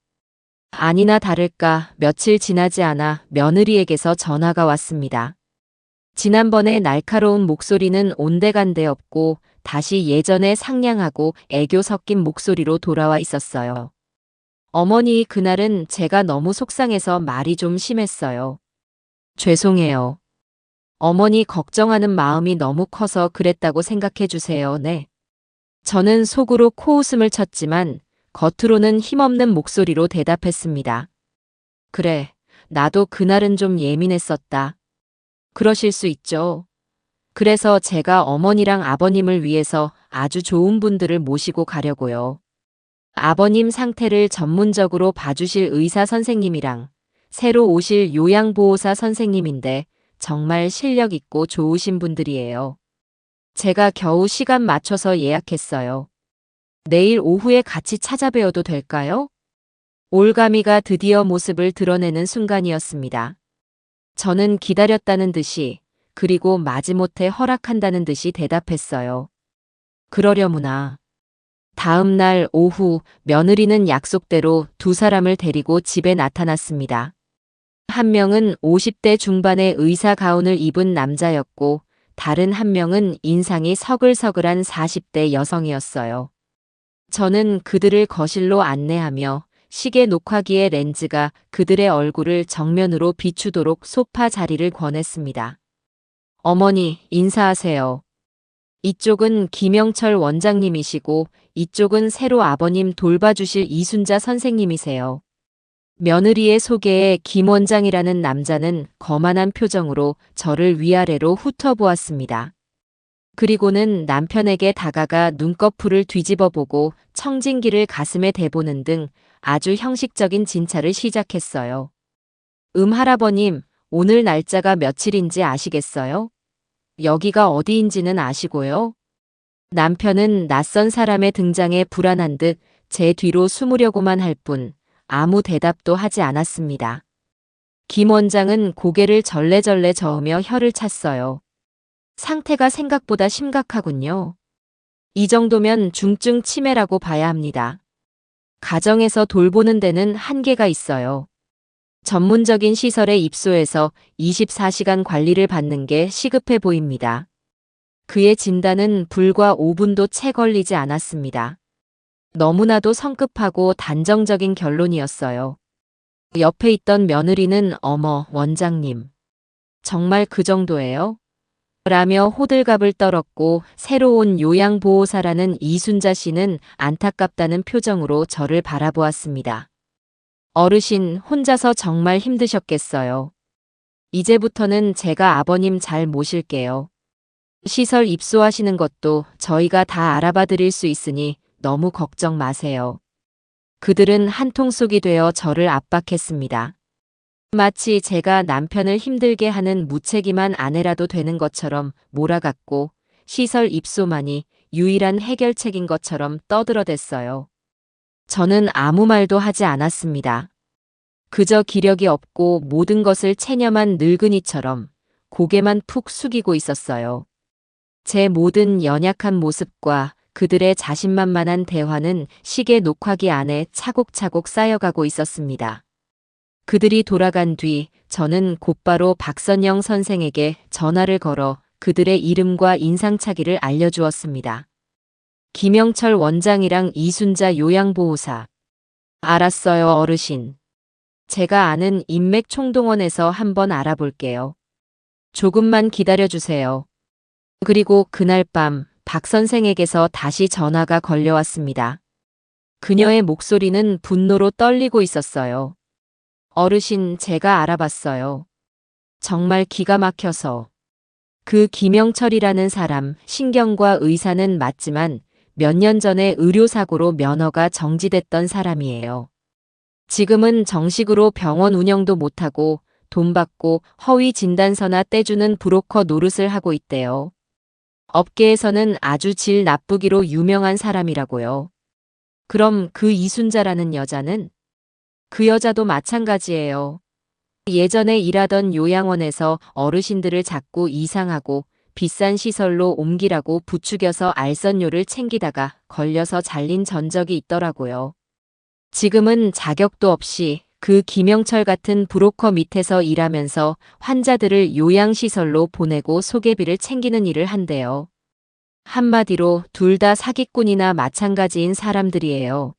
Speaker 1: 아니나 다를까 며칠 지나지 않아 며느리에게서 전화가 왔습니다. 지난번에 날카로운 목소리는 온데간데 없고 다시 예전의 상냥하고 애교 섞인 목소리로 돌아와 있었어요. 어머니, 그날은 제가 너무 속상해서 말이 좀 심했어요. 죄송해요. 어머니 걱정하는 마음이 너무 커서 그랬다고 생각해 주세요. 네. 저는 속으로 코웃음을 쳤지만 겉으로는 힘없는 목소리로 대답했습니다. 그래, 나도 그날은 좀 예민했었다. 그러실 수 있죠. 그래서 제가 어머니랑 아버님을 위해서 아주 좋은 분들을 모시고 가려고요. 아버님 상태를 전문적으로 봐주실 의사 선생님이랑 새로 오실 요양보호사 선생님인데 정말 실력 있고 좋으신 분들이에요. 제가 겨우 시간 맞춰서 예약했어요. 내일 오후에 같이 찾아뵈어도 될까요? 올가미가 드디어 모습을 드러내는 순간이었습니다. 저는 기다렸다는 듯이, 그리고 마지못해 허락한다는 듯이 대답했어요. 그러려무나. 다음 날 오후 며느리는 약속대로 두 사람을 데리고 집에 나타났습니다. 한 명은 50대 중반의 의사 가운을 입은 남자였고, 다른 한 명은 인상이 서글서글한 40대 여성이었어요. 저는 그들을 거실로 안내하며 시계 녹화기의 렌즈가 그들의 얼굴을 정면으로 비추도록 소파 자리를 권했습니다. 어머니, 인사하세요. 이쪽은 김영철 원장님이시고 이쪽은 새로 아버님 돌봐주실 이순자 선생님이세요. 며느리의 소개에 김 원장이라는 남자는 거만한 표정으로 저를 위아래로 훑어보았습니다. 그리고는 남편에게 다가가 눈꺼풀을 뒤집어 보고 청진기를 가슴에 대보는 등 아주 형식적인 진찰을 시작했어요. 할아버님, 오늘 날짜가 며칠인지 아시겠어요? 여기가 어디인지는 아시고요? 남편은 낯선 사람의 등장에 불안한 듯 제 뒤로 숨으려고만 할 뿐 아무 대답도 하지 않았습니다. 김 원장은 고개를 절레절레 저으며 혀를 찼어요. 상태가 생각보다 심각하군요. 이 정도면 중증 치매라고 봐야 합니다. 가정에서 돌보는 데는 한계가 있어요. 전문적인 시설에 입소해서 24시간 관리를 받는 게 시급해 보입니다. 그의 진단은 불과 5분도 채 걸리지 않았습니다. 너무나도 성급하고 단정적인 결론이었어요. 옆에 있던 며느리는 어머, 원장님. 정말 그 정도예요? 라며 호들갑을 떨었고 새로 온 요양보호사라는 이순자 씨는 안타깝다는 표정으로 저를 바라보았습니다. 어르신 혼자서 정말 힘드셨겠어요. 이제부터는 제가 아버님 잘 모실게요. 시설 입소하시는 것도 저희가 다 알아봐 드릴 수 있으니 너무 걱정 마세요. 그들은 한통속이 되어 저를 압박했습니다. 마치 제가 남편을 힘들게 하는 무책임한 아내라도 되는 것처럼 몰아갔고 시설 입소만이 유일한 해결책인 것처럼 떠들어댔어요. 저는 아무 말도 하지 않았습니다. 그저 기력이 없고 모든 것을 체념한 늙은이처럼 고개만 푹 숙이고 있었어요. 제 모든 연약한 모습과 그들의 자신만만한 대화는 시계 녹화기 안에 차곡차곡 쌓여가고 있었습니다. 그들이 돌아간 뒤 저는 곧바로 박선영 선생에게 전화를 걸어 그들의 이름과 인상착의를 알려주었습니다. 김영철 원장이랑 이순자 요양보호사. 알았어요, 어르신. 제가 아는 인맥총동원에서 한번 알아볼게요. 조금만 기다려주세요. 그리고 그날 밤 박 선생에게서 다시 전화가 걸려왔습니다. 그녀의 목소리는 분노로 떨리고 있었어요. 어르신, 제가 알아봤어요. 정말 기가 막혀서. 그 김영철이라는 사람, 신경과 의사는 맞지만 몇 년 전에 의료사고로 면허가 정지됐던 사람이에요. 지금은 정식으로 병원 운영도 못하고 돈 받고 허위 진단서나 떼주는 브로커 노릇을 하고 있대요. 업계에서는 아주 질 나쁘기로 유명한 사람이라고요. 그럼 그 이순자라는 여자는? 그 여자도 마찬가지예요. 예전에 일하던 요양원에서 어르신들을 자꾸 이상하고 비싼 시설로 옮기라고 부추겨서 알선료를 챙기다가 걸려서 잘린 전적이 있더라고요. 지금은 자격도 없이 그 김영철 같은 브로커 밑에서 일하면서 환자들을 요양시설로 보내고 소개비를 챙기는 일을 한대요. 한마디로 둘 다 사기꾼이나 마찬가지인 사람들이에요.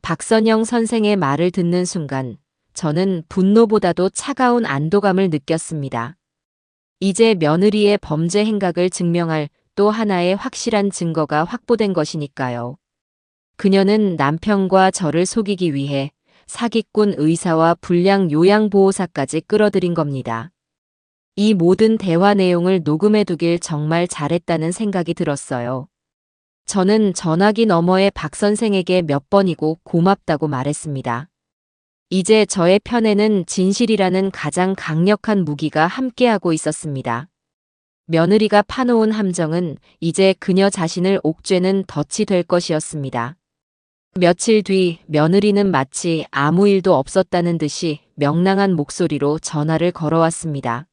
Speaker 1: 박선영 선생의 말을 듣는 순간 저는 분노보다도 차가운 안도감을 느꼈습니다. 이제 며느리의 범죄 행각을 증명할 또 하나의 확실한 증거가 확보된 것이니까요. 그녀는 남편과 저를 속이기 위해 사기꾼 의사와 불량 요양보호사까지 끌어들인 겁니다. 이 모든 대화 내용을 녹음해두길 정말 잘했다는 생각이 들었어요. 저는 전화기 너머의 박 선생에게 몇 번이고 고맙다고 말했습니다. 이제 저의 편에는 진실이라는 가장 강력한 무기가 함께하고 있었습니다. 며느리가 파놓은 함정은 이제 그녀 자신을 옥죄는 덫이 될 것이었습니다. 며칠 뒤 며느리는 마치 아무 일도 없었다는 듯이 명랑한 목소리로 전화를 걸어왔습니다.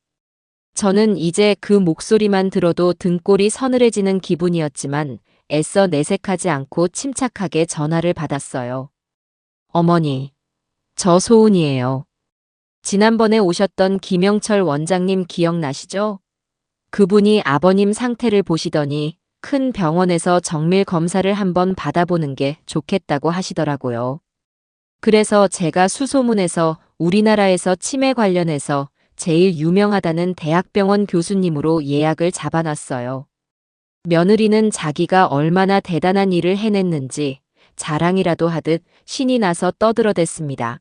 Speaker 1: 저는 이제 그 목소리만 들어도 등골이 서늘해지는 기분이었지만 애써 내색하지 않고 침착하게 전화를 받았어요. 어머니, 저 소은이에요. 지난번에 오셨던 김영철 원장님 기억나시죠? 그분이 아버님 상태를 보시더니 큰 병원에서 정밀 검사를 한번 받아보는 게 좋겠다고 하시더라고요. 그래서 제가 수소문해서 우리나라에서 치매 관련해서 제일 유명하다는 대학병원 교수님으로 예약을 잡아놨어요. 며느리는 자기가 얼마나 대단한 일을 해냈는지 자랑이라도 하듯 신이 나서 떠들어댔습니다.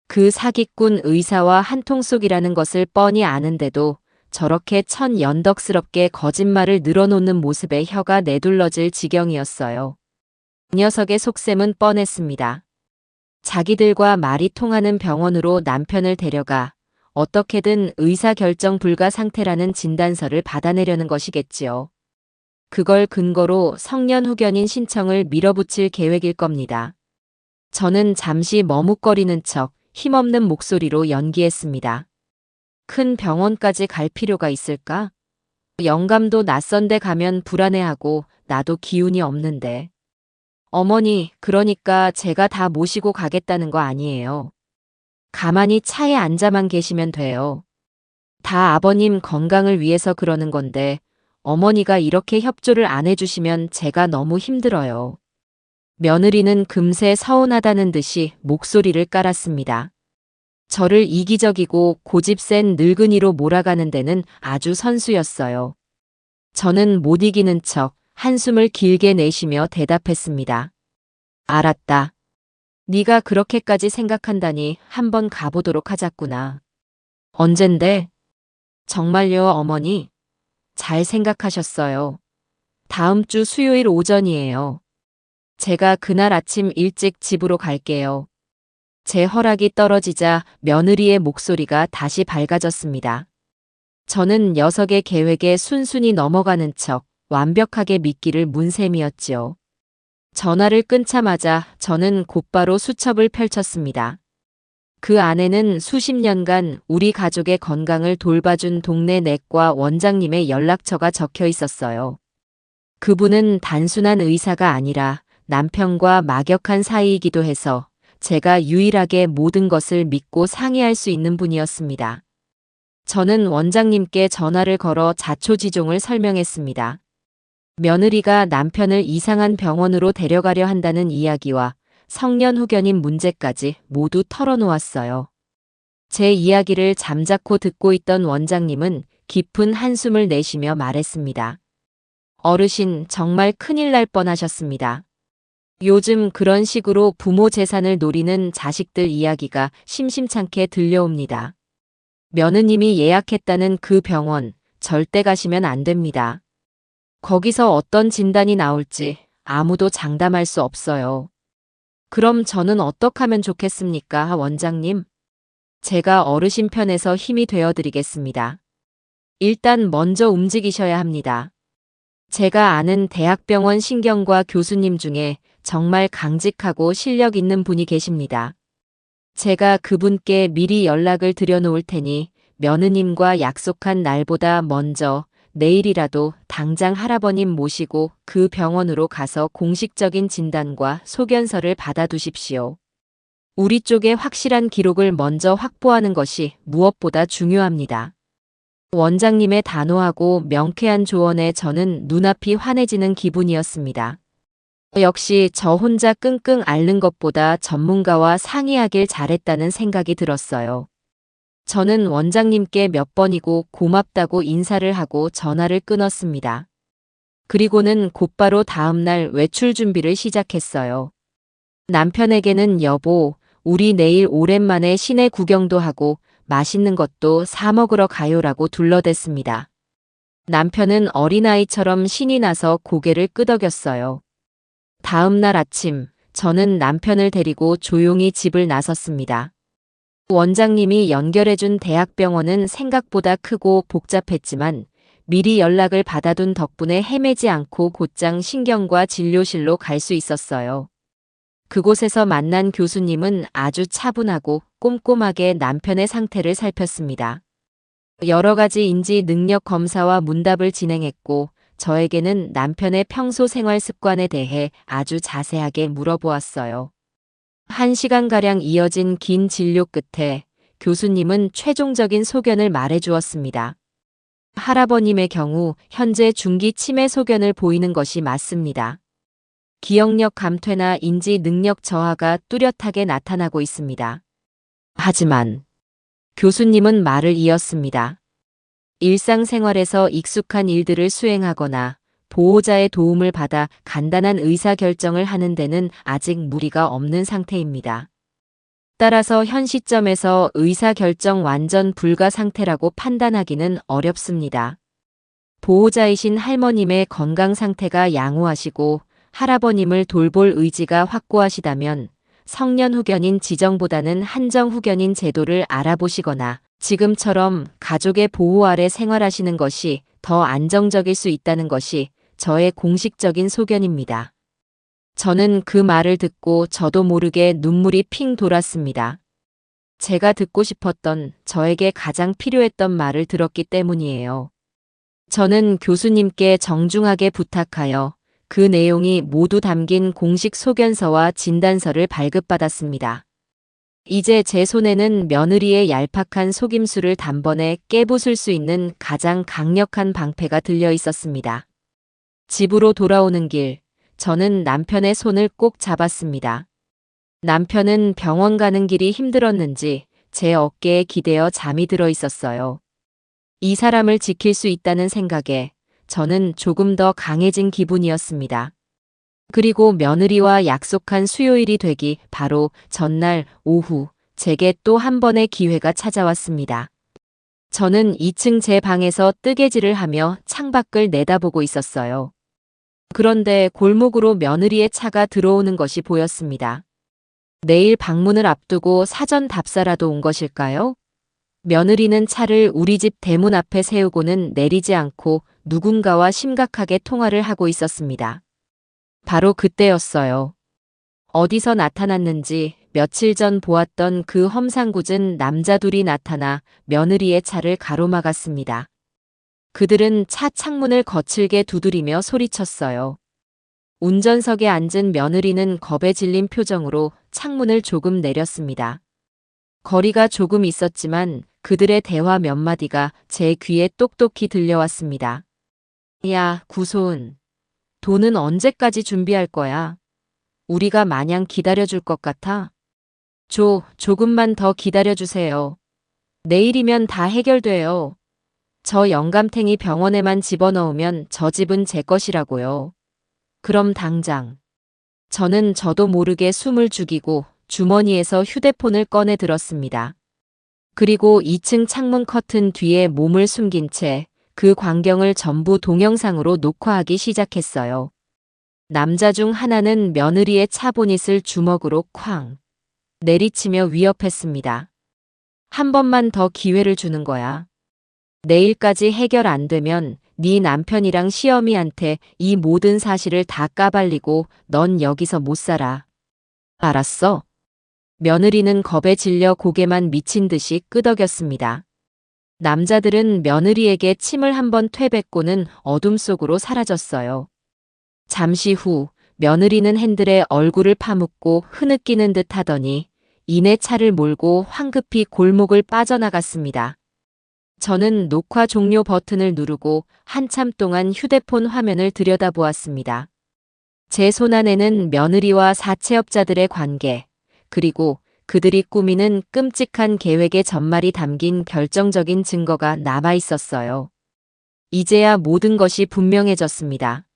Speaker 1: 그 사기꾼 의사와 한통속이라는 것을 뻔히 아는데도 저렇게 천연덕스럽게 거짓말을 늘어놓는 모습에 혀가 내둘러질 지경이었어요. 그 녀석의 속셈은 뻔했습니다. 자기들과 말이 통하는 병원으로 남편을 데려가 어떻게든 의사결정 불가 상태라는 진단서를 받아내려는 것이겠지요. 그걸 근거로 성년 후견인 신청을 밀어붙일 계획일 겁니다. 저는 잠시 머뭇거리는 척 힘없는 목소리로 연기했습니다. 큰 병원까지 갈 필요가 있을까? 영감도 낯선 데 가면 불안해하고 나도 기운이 없는데. 어머니, 그러니까 제가 다 모시고 가겠다는 거 아니에요. 가만히 차에 앉아만 계시면 돼요. 다 아버님 건강을 위해서 그러는 건데 어머니가 이렇게 협조를 안 해주시면 제가 너무 힘들어요. 며느리는 금세 서운하다는 듯이 목소리를 깔았습니다. 저를 이기적이고 고집센 늙은이로 몰아가는 데는 아주 선수였어요. 저는 못 이기는 척 한숨을 길게 내쉬며 대답했습니다. 알았다. 네가 그렇게까지 생각한다니 한번 가보도록 하자꾸나. 언젠데? 정말요, 어머니? 잘 생각하셨어요. 다음 주 수요일 오전이에요. 제가 그날 아침 일찍 집으로 갈게요. 제 허락이 떨어지자 며느리의 목소리가 다시 밝아졌습니다. 저는 녀석의 계획에 순순히 넘어가는 척 완벽하게 믿기를 문 셈이었지요. 전화를 끊자마자 저는 곧바로 수첩을 펼쳤습니다. 그 안에는 수십 년간 우리 가족의 건강을 돌봐준 동네 내과 원장님의 연락처가 적혀 있었어요. 그분은 단순한 의사가 아니라 남편과 막역한 사이이기도 해서 제가 유일하게 모든 것을 믿고 상의할 수 있는 분이었습니다. 저는 원장님께 전화를 걸어 자초지종을 설명했습니다. 며느리가 남편을 이상한 병원으로 데려가려 한다는 이야기와 성년 후견인 문제까지 모두 털어놓았어요. 제 이야기를 잠자코 듣고 있던 원장님은 깊은 한숨을 내쉬며 말했습니다. 어르신, 정말 큰일 날 뻔하셨습니다. 요즘 그런 식으로 부모 재산을 노리는 자식들 이야기가 심심찮게 들려옵니다. 며느님이 예약했다는 그 병원 절대 가시면 안 됩니다. 거기서 어떤 진단이 나올지 아무도 장담할 수 없어요. 그럼 저는 어떻게 하면 좋겠습니까, 원장님? 제가 어르신 편에서 힘이 되어드리겠습니다. 일단 먼저 움직이셔야 합니다. 제가 아는 대학병원 신경과 교수님 중에 정말 강직하고 실력 있는 분이 계십니다. 제가 그분께 미리 연락을 드려놓을 테니 며느님과 약속한 날보다 먼저 내일이라도 당장 할아버님 모시고 그 병원으로 가서 공식적인 진단과 소견서를 받아두십시오. 우리 쪽에 확실한 기록을 먼저 확보하는 것이 무엇보다 중요합니다. 원장님의 단호하고 명쾌한 조언에 저는 눈앞이 환해지는 기분이었습니다. 역시 저 혼자 끙끙 앓는 것보다 전문가와 상의하길 잘했다는 생각이 들었어요. 저는 원장님께 몇 번이고 고맙다고 인사를 하고 전화를 끊었습니다. 그리고는 곧바로 다음날 외출 준비를 시작했어요. 남편에게는 여보, 우리 내일 오랜만에 시내 구경도 하고 맛있는 것도 사 먹으러 가요라고 둘러댔습니다. 남편은 어린아이처럼 신이 나서 고개를 끄덕였어요. 다음 날 아침, 저는 남편을 데리고 조용히 집을 나섰습니다. 원장님이 연결해준 대학병원은 생각보다 크고 복잡했지만 미리 연락을 받아둔 덕분에 헤매지 않고 곧장 신경과 진료실로 갈 수 있었어요. 그곳에서 만난 교수님은 아주 차분하고 꼼꼼하게 남편의 상태를 살폈습니다. 여러 가지 인지 능력 검사와 문답을 진행했고 저에게는 남편의 평소 생활 습관에 대해 아주 자세하게 물어보았어요. 1시간가량 이어진 긴 진료 끝에 교수님은 최종적인 소견을 말해주었습니다. 할아버님의 경우 현재 중기 치매 소견을 보이는 것이 맞습니다. 기억력 감퇴나 인지 능력 저하가 뚜렷하게 나타나고 있습니다. 하지만 교수님은 말을 이었습니다. 일상생활에서 익숙한 일들을 수행하거나 보호자의 도움을 받아 간단한 의사결정을 하는 데는 아직 무리가 없는 상태입니다. 따라서 현 시점에서 의사결정 완전 불가 상태라고 판단하기는 어렵습니다. 보호자이신 할머님의 건강 상태가 양호하시고 할아버님을 돌볼 의지가 확고하시다면 성년 후견인 지정보다는 한정 후견인 제도를 알아보시거나 지금처럼 가족의 보호 아래 생활하시는 것이 더 안정적일 수 있다는 것이 저의 공식적인 소견입니다. 저는 그 말을 듣고 저도 모르게 눈물이 핑 돌았습니다. 제가 듣고 싶었던 저에게 가장 필요했던 말을 들었기 때문이에요. 저는 교수님께 정중하게 부탁하여 그 내용이 모두 담긴 공식 소견서와 진단서를 발급받았습니다. 이제 제 손에는 며느리의 얄팍한 속임수를 단번에 깨부술 수 있는 가장 강력한 방패가 들려 있었습니다. 집으로 돌아오는 길, 저는 남편의 손을 꼭 잡았습니다. 남편은 병원 가는 길이 힘들었는지 제 어깨에 기대어 잠이 들어 있었어요. 이 사람을 지킬 수 있다는 생각에 저는 조금 더 강해진 기분이었습니다. 그리고 며느리와 약속한 수요일이 되기 바로 전날 오후 제게 또 한 번의 기회가 찾아왔습니다. 저는 2층 제 방에서 뜨개질을 하며 창밖을 내다보고 있었어요. 그런데 골목으로 며느리의 차가 들어오는 것이 보였습니다. 내일 방문을 앞두고 사전 답사라도 온 것일까요? 며느리는 차를 우리 집 대문 앞에 세우고는 내리지 않고 누군가와 심각하게 통화를 하고 있었습니다. 바로 그때였어요. 어디서 나타났는지 며칠 전 보았던 그 험상궂은 남자 둘이 나타나 며느리의 차를 가로막았습니다. 그들은 차 창문을 거칠게 두드리며 소리쳤어요. 운전석에 앉은 며느리는 겁에 질린 표정으로 창문을 조금 내렸습니다. 거리가 조금 있었지만 그들의 대화 몇 마디가 제 귀에 똑똑히 들려왔습니다. 야, 구소은. 돈은 언제까지 준비할 거야? 우리가 마냥 기다려줄 것 같아? 조금만 더 기다려주세요. 내일이면 다 해결돼요. 저 영감탱이 병원에만 집어넣으면 저 집은 제 것이라고요. 그럼 당장. 저는 저도 모르게 숨을 죽이고 주머니에서 휴대폰을 꺼내 들었습니다. 그리고 2층 창문 커튼 뒤에 몸을 숨긴 채 그 광경을 전부 동영상으로 녹화하기 시작했어요. 남자 중 하나는 며느리의 차 보닛을 주먹으로 쾅 내리치며 위협했습니다. 한 번만 더 기회를 주는 거야. 내일까지 해결 안 되면 네 남편이랑 시어미한테 이 모든 사실을 다 까발리고 넌 여기서 못 살아. 알았어? 며느리는 겁에 질려 고개만 미친 듯이 끄덕였습니다. 남자들은 며느리에게 침을 한번 퇴뱉고는 어둠 속으로 사라졌어요. 잠시 후 며느리는 핸들에 얼굴을 파묻고 흐느끼는 듯 하더니 이내 차를 몰고 황급히 골목을 빠져나갔습니다. 저는 녹화 종료 버튼을 누르고 한참 동안 휴대폰 화면을 들여다보았습니다. 제 손안에는 며느리와 사채업자들의 관계, 그리고 그들이 꾸미는 끔찍한 계획의 전말이 담긴 결정적인 증거가 남아 있었어요. 이제야 모든 것이 분명해졌습니다.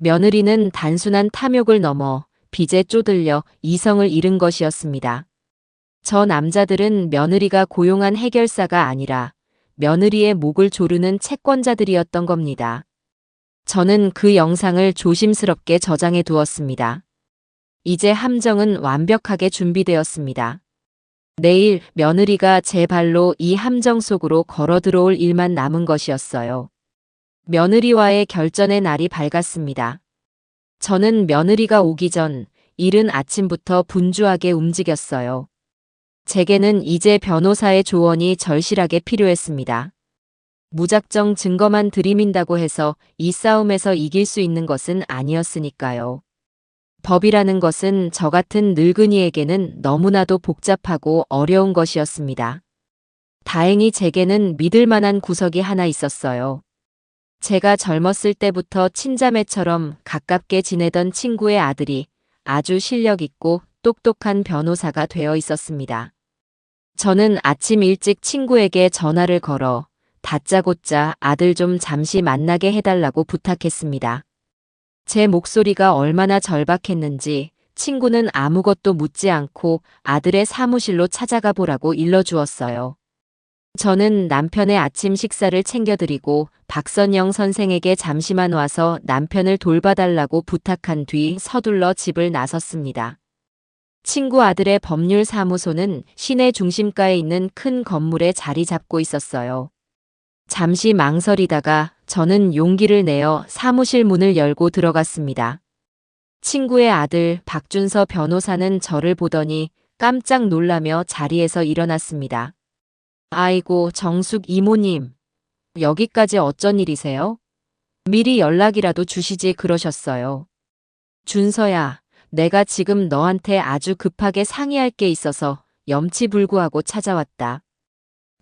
Speaker 1: 며느리는 단순한 탐욕을 넘어 빚에 쪼들려 이성을 잃은 것이었습니다. 저 남자들은 며느리가 고용한 해결사가 아니라 며느리의 목을 조르는 채권자들이었던 겁니다. 저는 그 영상을 조심스럽게 저장해 두었습니다. 이제 함정은 완벽하게 준비되었습니다. 내일 며느리가 제 발로 이 함정 속으로 걸어 들어올 일만 남은 것이었어요. 며느리와의 결전의 날이 밝았습니다. 저는 며느리가 오기 전 이른 아침부터 분주하게 움직였어요. 제게는 이제 변호사의 조언이 절실하게 필요했습니다. 무작정 증거만 들이민다고 해서 이 싸움에서 이길 수 있는 것은 아니었으니까요. 법이라는 것은 저 같은 늙은이에게는 너무나도 복잡하고 어려운 것이었습니다. 다행히 제게는 믿을 만한 구석이 하나 있었어요. 제가 젊었을 때부터 친자매처럼 가깝게 지내던 친구의 아들이 아주 실력 있고 똑똑한 변호사가 되어 있었습니다. 저는 아침 일찍 친구에게 전화를 걸어 다짜고짜 아들 좀 잠시 만나게 해달라고 부탁했습니다. 제 목소리가 얼마나 절박했는지 친구는 아무것도 묻지 않고 아들의 사무실로 찾아가 보라고 일러주었어요. 저는 남편의 아침 식사를 챙겨드리고 박선영 선생에게 잠시만 와서 남편을 돌봐달라고 부탁한 뒤 서둘러 집을 나섰습니다. 친구 아들의 법률사무소는 시내 중심가에 있는 큰 건물에 자리 잡고 있었어요. 잠시 망설이다가 저는 용기를 내어 사무실 문을 열고 들어갔습니다. 친구의 아들 박준서 변호사는 저를 보더니 깜짝 놀라며 자리에서 일어났습니다. 아이고, 정숙 이모님. 여기까지 어쩐 일이세요? 미리 연락이라도 주시지 그러셨어요. 준서야, 내가 지금 너한테 아주 급하게 상의할 게 있어서 염치불구하고 찾아왔다.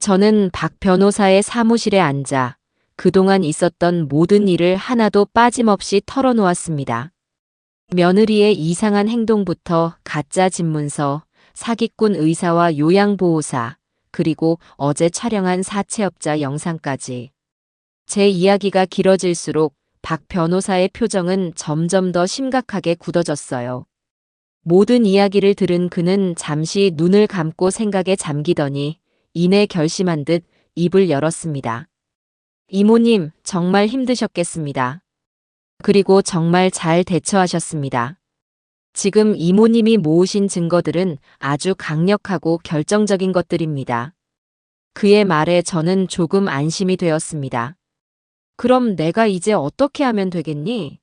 Speaker 1: 저는 박 변호사의 사무실에 앉아 그동안 있었던 모든 일을 하나도 빠짐없이 털어놓았습니다. 며느리의 이상한 행동부터 가짜 집문서, 사기꾼 의사와 요양보호사, 그리고 어제 촬영한 사채업자 영상까지. 제 이야기가 길어질수록 박 변호사의 표정은 점점 더 심각하게 굳어졌어요. 모든 이야기를 들은 그는 잠시 눈을 감고 생각에 잠기더니 이내 결심한 듯 입을 열었습니다. 이모님, 정말 힘드셨겠습니다. 그리고 정말 잘 대처하셨습니다. 지금 이모님이 모으신 증거들은 아주 강력하고 결정적인 것들입니다. 그의 말에 저는 조금 안심이 되었습니다. 그럼 내가 이제 어떻게 하면 되겠니?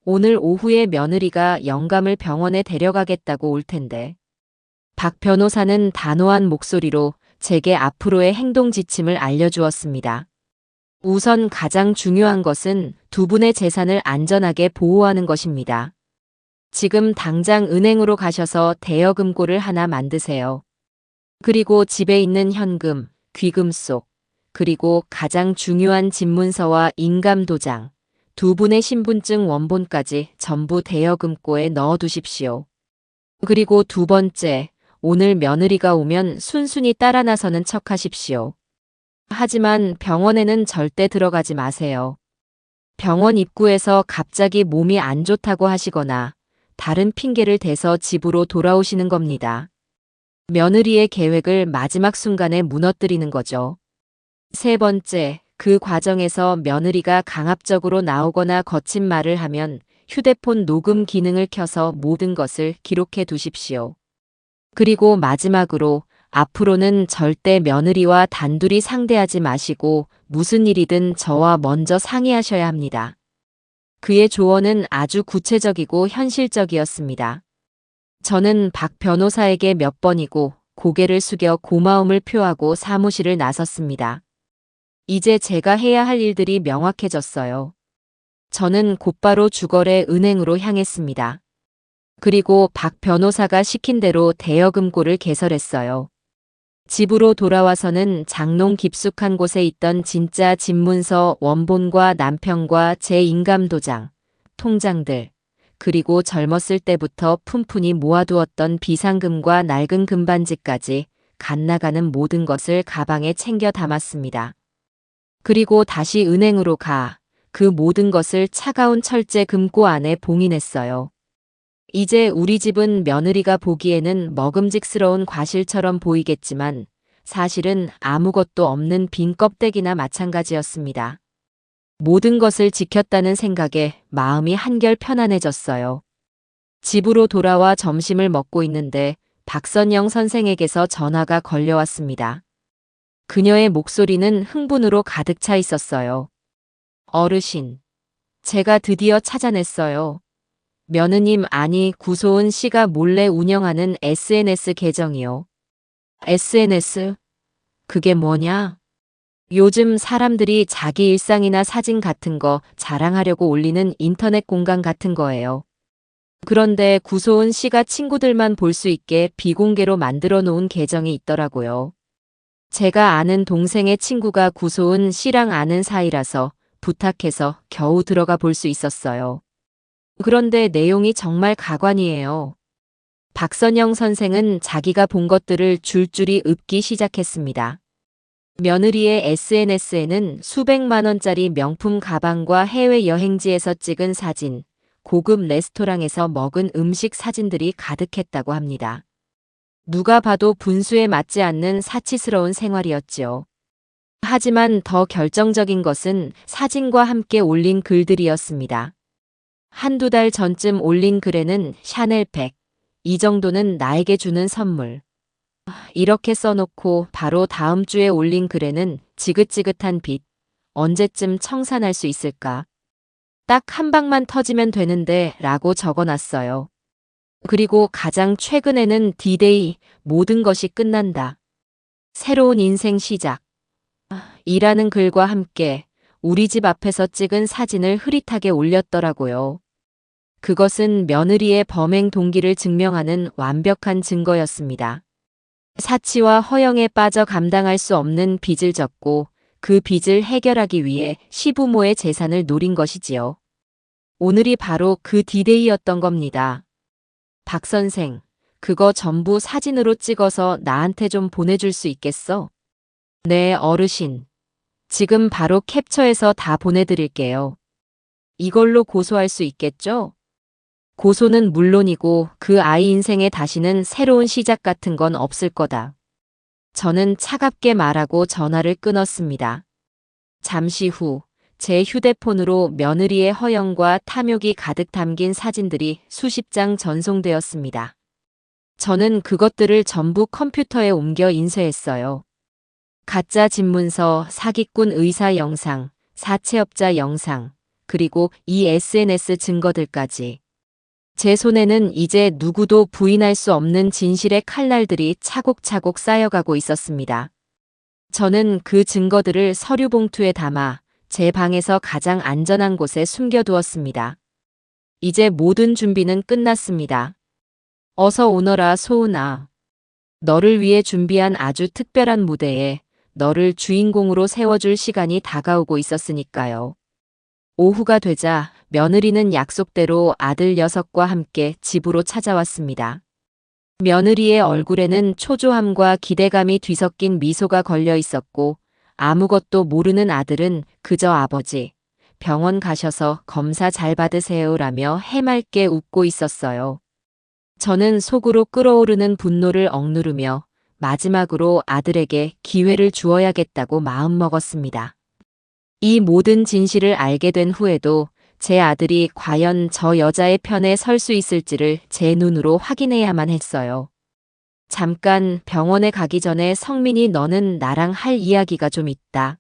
Speaker 1: 오늘 오후에 며느리가 영감을 병원에 데려가겠다고 올 텐데. 박 변호사는 단호한 목소리로 제게 앞으로의 행동 지침을 알려주었습니다. 우선 가장 중요한 것은 두 분의 재산을 안전하게 보호하는 것입니다. 지금 당장 은행으로 가셔서 대여금고를 하나 만드세요. 그리고 집에 있는 현금, 귀금속, 그리고 가장 중요한 집문서와 인감도장, 두 분의 신분증 원본까지 전부 대여금고에 넣어두십시오. 그리고 두 번째, 오늘 며느리가 오면 순순히 따라 나서는 척하십시오. 하지만 병원에는 절대 들어가지 마세요. 병원 입구에서 갑자기 몸이 안 좋다고 하시거나 다른 핑계를 대서 집으로 돌아오시는 겁니다. 며느리의 계획을 마지막 순간에 무너뜨리는 거죠. 세 번째, 그 과정에서 며느리가 강압적으로 나오거나 거친 말을 하면 휴대폰 녹음 기능을 켜서 모든 것을 기록해 두십시오. 그리고 마지막으로 앞으로는 절대 며느리와 단둘이 상대하지 마시고 무슨 일이든 저와 먼저 상의하셔야 합니다. 그의 조언은 아주 구체적이고 현실적이었습니다. 저는 박 변호사에게 몇 번이고 고개를 숙여 고마움을 표하고 사무실을 나섰습니다. 이제 제가 해야 할 일들이 명확해졌어요. 저는 곧바로 주거래 은행으로 향했습니다. 그리고 박 변호사가 시킨 대로 대여금고를 개설했어요. 집으로 돌아와서는 장롱 깊숙한 곳에 있던 진짜 집문서 원본과 남편과 제 인감도장, 통장들, 그리고 젊었을 때부터 푼푼히 모아두었던 비상금과 낡은 금반지까지 갓나가는 모든 것을 가방에 챙겨 담았습니다. 그리고 다시 은행으로 가 그 모든 것을 차가운 철제 금고 안에 봉인했어요. 이제 우리 집은 며느리가 보기에는 먹음직스러운 과실처럼 보이겠지만 사실은 아무것도 없는 빈 껍데기나 마찬가지였습니다. 모든 것을 지켰다는 생각에 마음이 한결 편안해졌어요. 집으로 돌아와 점심을 먹고 있는데 박선영 선생에게서 전화가 걸려왔습니다. 그녀의 목소리는 흥분으로 가득 차 있었어요. 어르신, 제가 드디어 찾아냈어요. 며느님, 아니 구소은 씨가 몰래 운영하는 SNS 계정이요. SNS? 그게 뭐냐? 요즘 사람들이 자기 일상이나 사진 같은 거 자랑하려고 올리는 인터넷 공간 같은 거예요. 그런데 구소은 씨가 친구들만 볼 수 있게 비공개로 만들어 놓은 계정이 있더라고요. 제가 아는 동생의 친구가 구소은 씨랑 아는 사이라서 부탁해서 겨우 들어가 볼 수 있었어요. 그런데 내용이 정말 가관이에요. 박선영 선생은 자기가 본 것들을 줄줄이 읊기 시작했습니다. 며느리의 SNS에는 수백만 원짜리 명품 가방과 해외 여행지에서 찍은 사진, 고급 레스토랑에서 먹은 음식 사진들이 가득했다고 합니다. 누가 봐도 분수에 맞지 않는 사치스러운 생활이었지요. 하지만 더 결정적인 것은 사진과 함께 올린 글들이었습니다. 한두 달 전쯤 올린 글에는 샤넬백, 이 정도는 나에게 주는 선물. 이렇게 써놓고 바로 다음 주에 올린 글에는 지긋지긋한 빚, 언제쯤 청산할 수 있을까? 딱 한 방만 터지면 되는데 라고 적어놨어요. 그리고 가장 최근에는 D-Day, 모든 것이 끝난다. 새로운 인생 시작. 이라는 글과 함께 우리 집 앞에서 찍은 사진을 흐릿하게 올렸더라고요. 그것은 며느리의 범행 동기를 증명하는 완벽한 증거였습니다. 사치와 허영에 빠져 감당할 수 없는 빚을 졌고 그 빚을 해결하기 위해 시부모의 재산을 노린 것이지요. 오늘이 바로 그 D-Day였던 겁니다. 박 선생, 그거 전부 사진으로 찍어서 나한테 좀 보내줄 수 있겠어? 네, 어르신. 지금 바로 캡처해서 다 보내드릴게요. 이걸로 고소할 수 있겠죠? 고소는 물론이고 그 아이 인생에 다시는 새로운 시작 같은 건 없을 거다. 저는 차갑게 말하고 전화를 끊었습니다. 잠시 후 제 휴대폰으로 며느리의 허영과 탐욕이 가득 담긴 사진들이 수십 장 전송되었습니다. 저는 그것들을 전부 컴퓨터에 옮겨 인쇄했어요. 가짜 집문서, 사기꾼 의사 영상, 사채업자 영상, 그리고 이 SNS 증거들까지. 제 손에는 이제 누구도 부인할 수 없는 진실의 칼날들이 차곡차곡 쌓여가고 있었습니다. 저는 그 증거들을 서류 봉투에 담아 제 방에서 가장 안전한 곳에 숨겨두었습니다. 이제 모든 준비는 끝났습니다. 어서 오너라, 소은아. 너를 위해 준비한 아주 특별한 무대에 너를 주인공으로 세워줄 시간이 다가오고 있었으니까요. 오후가 되자 며느리는 약속대로 아들 녀석과 함께 집으로 찾아왔습니다. 며느리의 얼굴에는 초조함과 기대감이 뒤섞인 미소가 걸려 있었고 아무것도 모르는 아들은 그저 아버지, 병원 가셔서 검사 잘 받으세요라며 해맑게 웃고 있었어요. 저는 속으로 끓어오르는 분노를 억누르며 마지막으로 아들에게 기회를 주어야겠다고 마음먹었습니다. 이 모든 진실을 알게 된 후에도 제 아들이 과연 저 여자의 편에 설 수 있을지를 제 눈으로 확인해야만 했어요. 잠깐 병원에 가기 전에 성민이 너는 나랑 할 이야기가 좀 있다.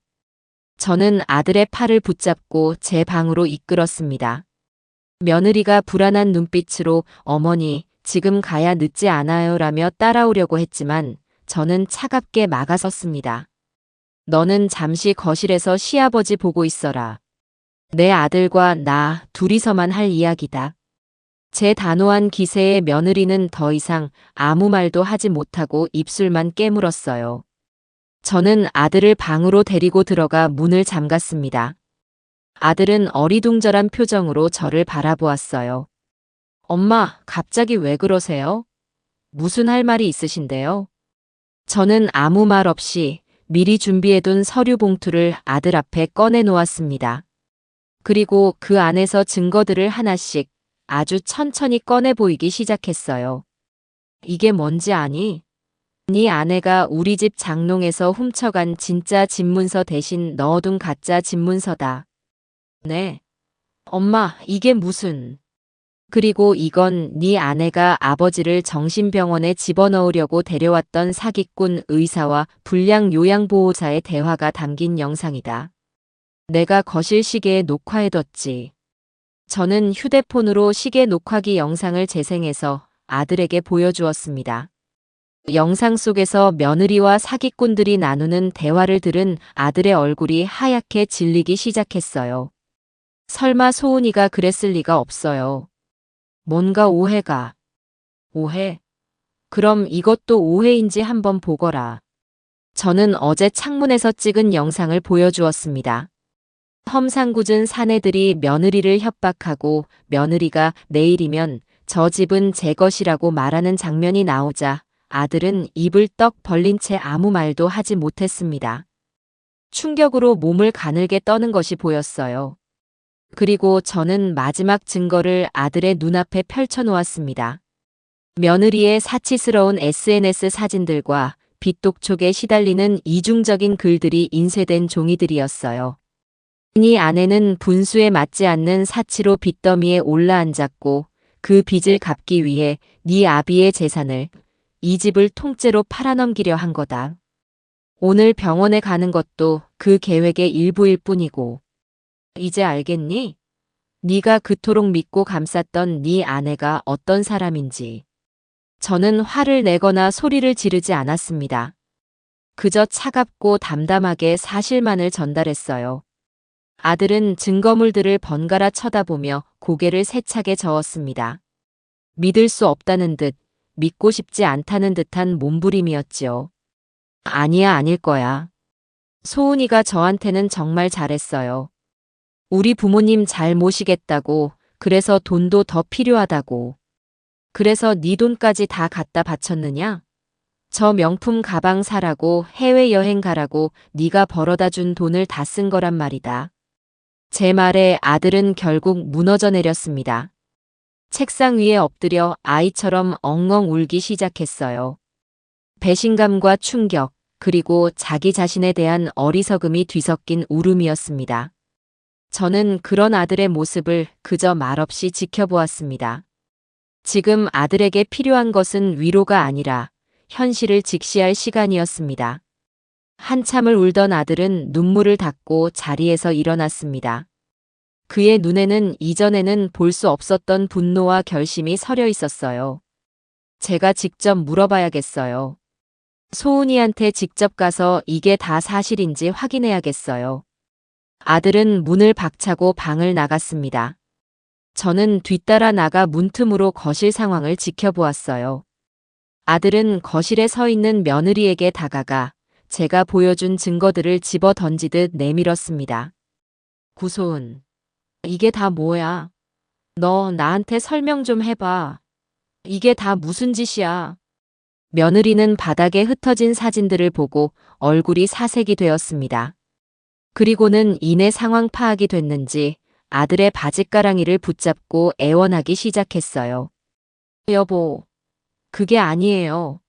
Speaker 1: 저는 아들의 팔을 붙잡고 제 방으로 이끌었습니다. 며느리가 불안한 눈빛으로 어머니, 지금 가야 늦지 않아요 라며 따라오려고 했지만 저는 차갑게 막아섰습니다. 너는 잠시 거실에서 시아버지 보고 있어라. 내 아들과 나 둘이서만 할 이야기다. 제 단호한 기세에 며느리는 더 이상 아무 말도 하지 못하고 입술만 깨물었어요. 저는 아들을 방으로 데리고 들어가 문을 잠갔습니다. 아들은 어리둥절한 표정으로 저를 바라보았어요. 엄마, 갑자기 왜 그러세요? 무슨 할 말이 있으신데요? 저는 아무 말 없이 미리 준비해둔 서류 봉투를 아들 앞에 꺼내 놓았습니다. 그리고 그 안에서 증거들을 하나씩 아주 천천히 꺼내 보이기 시작했어요. 이게 뭔지 아니? 네 아내가 우리 집 장롱에서 훔쳐간 진짜 집문서 대신 넣어둔 가짜 집문서다. 네. 엄마, 이게 무슨... 그리고 이건 네 아내가 아버지를 정신병원에 집어넣으려고 데려왔던 사기꾼 의사와 불량 요양보호사의 대화가 담긴 영상이다. 내가 거실 시계에 녹화해뒀지. 저는 휴대폰으로 시계 녹화기 영상을 재생해서 아들에게 보여주었습니다. 영상 속에서 며느리와 사기꾼들이 나누는 대화를 들은 아들의 얼굴이 하얗게 질리기 시작했어요. 설마 소은이가 그랬을 리가 없어요. 뭔가 오해가. 오해? 그럼 이것도 오해인지 한번 보거라. 저는 어제 창문에서 찍은 영상을 보여주었습니다. 험상궂은 사내들이 며느리를 협박하고 며느리가 내일이면 저 집은 제 것이라고 말하는 장면이 나오자 아들은 입을 떡 벌린 채 아무 말도 하지 못했습니다. 충격으로 몸을 가늘게 떠는 것이 보였어요. 그리고 저는 마지막 증거를 아들의 눈앞에 펼쳐놓았습니다. 며느리의 사치스러운 SNS 사진들과 빚독촉에 시달리는 이중적인 글들이 인쇄된 종이들이었어요. 이 아내는 분수에 맞지 않는 사치로 빚더미에 올라앉았고 그 빚을 갚기 위해 네 아비의 재산을, 이 집을 통째로 팔아넘기려 한 거다. 오늘 병원에 가는 것도 그 계획의 일부일 뿐이고. 이제 알겠니? 네가 그토록 믿고 감쌌던 네 아내가 어떤 사람인지. 저는 화를 내거나 소리를 지르지 않았습니다. 그저 차갑고 담담하게 사실만을 전달했어요. 아들은 증거물들을 번갈아 쳐다보며 고개를 세차게 저었습니다. 믿을 수 없다는 듯, 믿고 싶지 않다는 듯한 몸부림이었지요. 아니야, 아닐 거야. 소은이가 저한테는 정말 잘했어요. 우리 부모님 잘 모시겠다고, 그래서 돈도 더 필요하다고. 그래서 네 돈까지 다 갖다 바쳤느냐? 저 명품 가방 사라고 해외여행 가라고 네가 벌어다 준 돈을 다 쓴 거란 말이다. 제 말에 아들은 결국 무너져 내렸습니다. 책상 위에 엎드려 아이처럼 엉엉 울기 시작했어요. 배신감과 충격, 그리고 자기 자신에 대한 어리석음이 뒤섞인 울음이었습니다. 저는 그런 아들의 모습을 그저 말없이 지켜보았습니다. 지금 아들에게 필요한 것은 위로가 아니라 현실을 직시할 시간이었습니다. 한참을 울던 아들은 눈물을 닦고 자리에서 일어났습니다. 그의 눈에는 이전에는 볼 수 없었던 분노와 결심이 서려 있었어요. 제가 직접 물어봐야겠어요. 소은이한테 직접 가서 이게 다 사실인지 확인해야겠어요. 아들은 문을 박차고 방을 나갔습니다. 저는 뒤따라 나가 문틈으로 거실 상황을 지켜보았어요. 아들은 거실에 서 있는 며느리에게 다가가 제가 보여준 증거들을 집어 던지듯 내밀었습니다. 구소은, 이게 다 뭐야? 너 나한테 설명 좀 해봐. 이게 다 무슨 짓이야? 며느리는 바닥에 흩어진 사진들을 보고 얼굴이 사색이 되었습니다. 그리고는 이내 상황 파악이 됐는지 아들의 바짓가랑이를 붙잡고 애원하기 시작했어요. 여보, 그게 아니에요.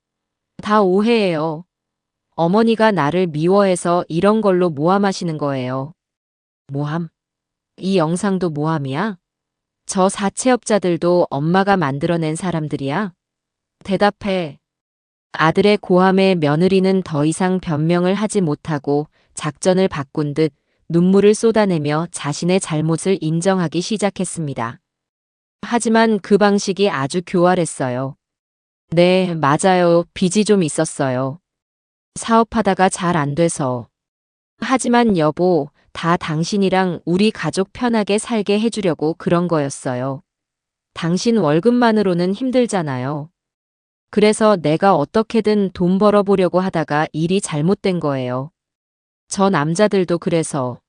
Speaker 1: 다 오해예요. 어머니가 나를 미워해서 이런 걸로 모함하시는 거예요. 모함? 이 영상도 모함이야? 저 사채업자들도 엄마가 만들어낸 사람들이야? 대답해. 아들의 고함에 며느리는 더 이상 변명을 하지 못하고 작전을 바꾼 듯 눈물을 쏟아내며 자신의 잘못을 인정하기 시작했습니다. 하지만 그 방식이 아주 교활했어요. 네, 맞아요. 빚이 좀 있었어요. 사업하다가 잘 안 돼서. 하지만 여보, 다 당신이랑 우리 가족 편하게 살게 해주려고 그런 거였어요. 당신 월급만으로는 힘들잖아요. 그래서 내가 어떻게든 돈 벌어보려고 하다가 일이 잘못된 거예요. 저 남자들도 그래서.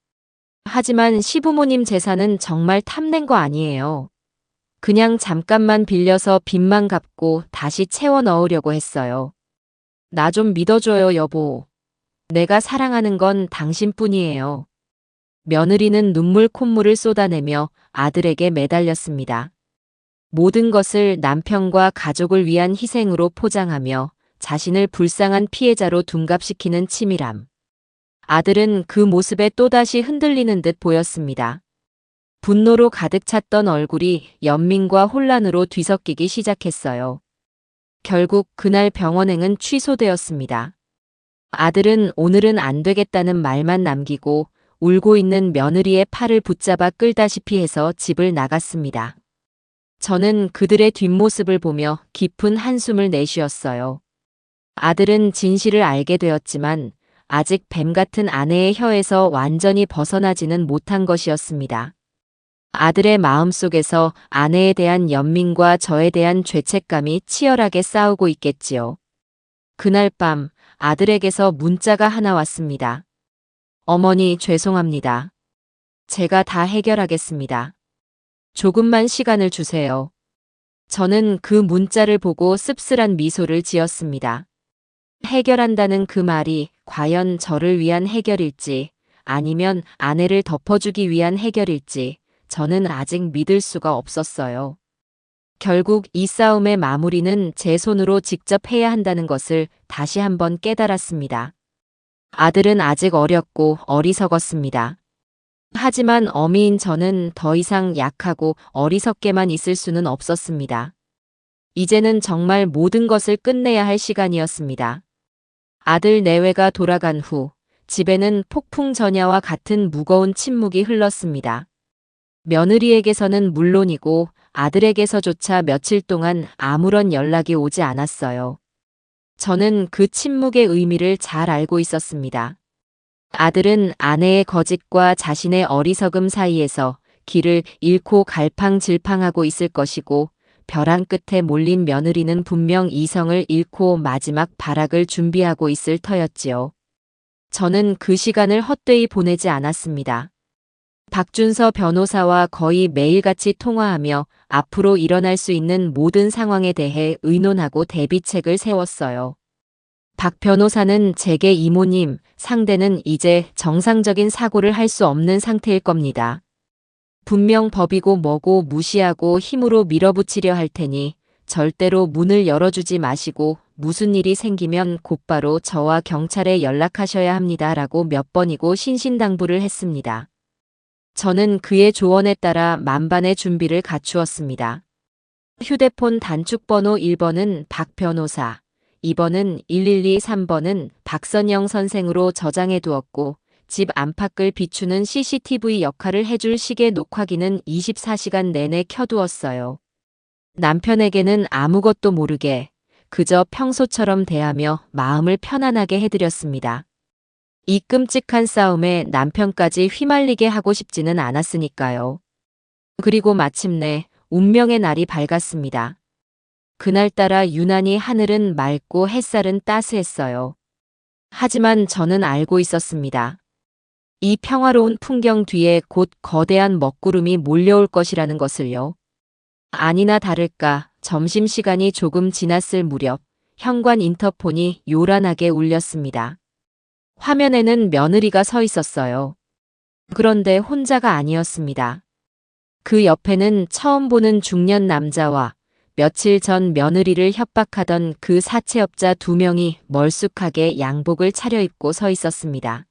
Speaker 1: 하지만 시부모님 재산은 정말 탐낸 거 아니에요. 그냥 잠깐만 빌려서 빚만 갚고 다시 채워 넣으려고 했어요. 나 좀 믿어줘요, 여보. 내가 사랑하는 건 당신뿐이에요. 며느리는 눈물 콧물을 쏟아내며 아들에게 매달렸습니다. 모든 것을 남편과 가족을 위한 희생으로 포장하며 자신을 불쌍한 피해자로 둔갑시키는 치밀함. 아들은 그 모습에 또다시 흔들리는 듯 보였습니다. 분노로 가득 찼던 얼굴이 연민과 혼란으로 뒤섞이기 시작했어요. 결국 그날 병원행은 취소되었습니다. 아들은 오늘은 안 되겠다는 말만 남기고 울고 있는 며느리의 팔을 붙잡아 끌다시피 해서 집을 나갔습니다. 저는 그들의 뒷모습을 보며 깊은 한숨을 내쉬었어요. 아들은 진실을 알게 되었지만 아직 뱀 같은 아내의 혀에서 완전히 벗어나지는 못한 것이었습니다. 아들의 마음속에서 아내에 대한 연민과 저에 대한 죄책감이 치열하게 싸우고 있겠지요. 그날 밤 아들에게서 문자가 하나 왔습니다. 어머니 죄송합니다. 제가 다 해결하겠습니다. 조금만 시간을 주세요. 저는 그 문자를 보고 씁쓸한 미소를 지었습니다. 해결한다는 그 말이 과연 저를 위한 해결일지 아니면 아내를 덮어주기 위한 해결일지 저는 아직 믿을 수가 없었어요. 결국 이 싸움의 마무리는 제 손으로 직접 해야 한다는 것을 다시 한번 깨달았습니다. 아들은 아직 어렸고 어리석었습니다. 하지만 어미인 저는 더 이상 약하고 어리석게만 있을 수는 없었습니다. 이제는 정말 모든 것을 끝내야 할 시간이었습니다. 아들 내외가 돌아간 후 집에는 폭풍 전야와 같은 무거운 침묵이 흘렀습니다. 며느리에게서는 물론이고 아들에게서조차 며칠 동안 아무런 연락이 오지 않았어요. 저는 그 침묵의 의미를 잘 알고 있었습니다. 아들은 아내의 거짓과 자신의 어리석음 사이에서 길을 잃고 갈팡질팡하고 있을 것이고 벼랑 끝에 몰린 며느리는 분명 이성을 잃고 마지막 발악을 준비하고 있을 터였지요. 저는 그 시간을 헛되이 보내지 않았습니다. 박준서 변호사와 거의 매일같이 통화하며 앞으로 일어날 수 있는 모든 상황에 대해 의논하고 대비책을 세웠어요. 박 변호사는 제게 이모님, 상대는 이제 정상적인 사고를 할 수 없는 상태일 겁니다. 분명 법이고 뭐고 무시하고 힘으로 밀어붙이려 할 테니 절대로 문을 열어주지 마시고 무슨 일이 생기면 곧바로 저와 경찰에 연락하셔야 합니다라고 몇 번이고 신신당부를 했습니다. 저는 그의 조언에 따라 만반의 준비를 갖추었습니다. 휴대폰 단축번호 1번은 박 변호사, 2번은 112, 3번은 박선영 선생으로 저장해 두었고 집 안팎을 비추는 CCTV 역할을 해줄 시계 녹화기는 24시간 내내 켜두었어요. 남편에게는 아무것도 모르게 그저 평소처럼 대하며 마음을 편안하게 해드렸습니다. 이 끔찍한 싸움에 남편까지 휘말리게 하고 싶지는 않았으니까요. 그리고 마침내 운명의 날이 밝았습니다. 그날따라 유난히 하늘은 맑고 햇살은 따스했어요. 하지만 저는 알고 있었습니다. 이 평화로운 풍경 뒤에 곧 거대한 먹구름이 몰려올 것이라는 것을요. 아니나 다를까 점심시간이 조금 지났을 무렵 현관 인터폰이 요란하게 울렸습니다. 화면에는 며느리가 서 있었어요. 그런데 혼자가 아니었습니다. 그 옆에는 처음 보는 중년 남자와 며칠 전 며느리를 협박하던 그 사채업자 2명이 멀쑥하게 양복을 차려입고 서 있었습니다.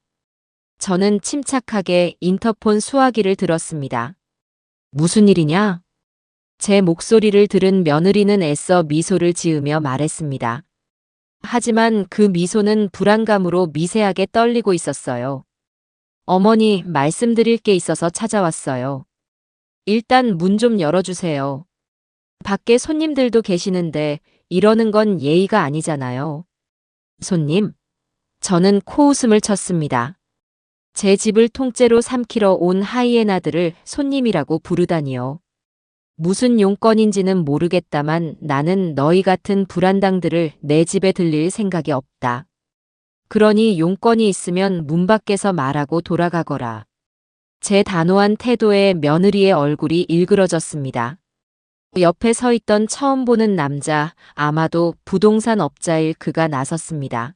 Speaker 1: 저는 침착하게 인터폰 수화기를 들었습니다. 무슨 일이냐? 제 목소리를 들은 며느리는 애써 미소를 지으며 말했습니다. 하지만 그 미소는 불안감으로 미세하게 떨리고 있었어요. 어머니, 말씀드릴 게 있어서 찾아왔어요. 일단 문 좀 열어주세요. 밖에 손님들도 계시는데 이러는 건 예의가 아니잖아요. 손님? 저는 코웃음을 쳤습니다. 제 집을 통째로 삼키러 온 하이에나들을 손님이라고 부르다니요. 무슨 용건인지는 모르겠다만 나는 너희 같은 불안당들을 내 집에 들릴 생각이 없다. 그러니 용건이 있으면 문 밖에서 말하고 돌아가거라. 제 단호한 태도에 며느리의 얼굴이 일그러졌습니다. 옆에 서 있던 처음 보는 남자, 아마도 부동산 업자일 그가 나섰습니다.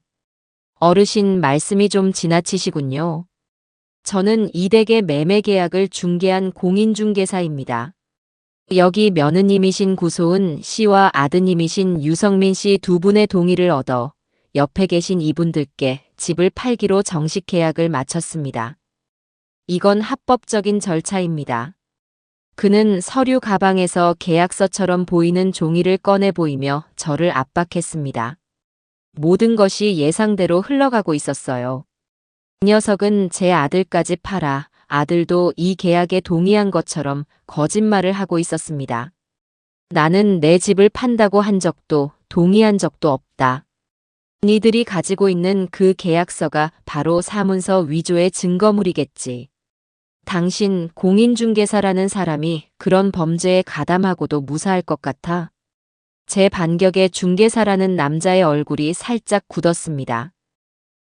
Speaker 1: 어르신 말씀이 좀 지나치시군요. 저는 이 댁의 매매 계약을 중개한 공인중개사입니다. 여기 며느님이신 구소은 씨와 아드님이신 유성민 씨 두 분의 동의를 얻어 옆에 계신 이분들께 집을 팔기로 정식 계약을 마쳤습니다. 이건 합법적인 절차입니다. 그는 서류 가방에서 계약서처럼 보이는 종이를 꺼내 보이며 저를 압박했습니다. 모든 것이 예상대로 흘러가고 있었어요. 이 녀석은 제 아들까지 팔아 아들도 이 계약에 동의한 것처럼 거짓말을 하고 있었습니다. 나는 내 집을 판다고 한 적도 동의한 적도 없다. 니들이 가지고 있는 그 계약서가 바로 사문서 위조의 증거물이겠지. 당신 공인중개사라는 사람이 그런 범죄에 가담하고도 무사할 것 같아? 제 반격에 중개사라는 남자의 얼굴이 살짝 굳었습니다.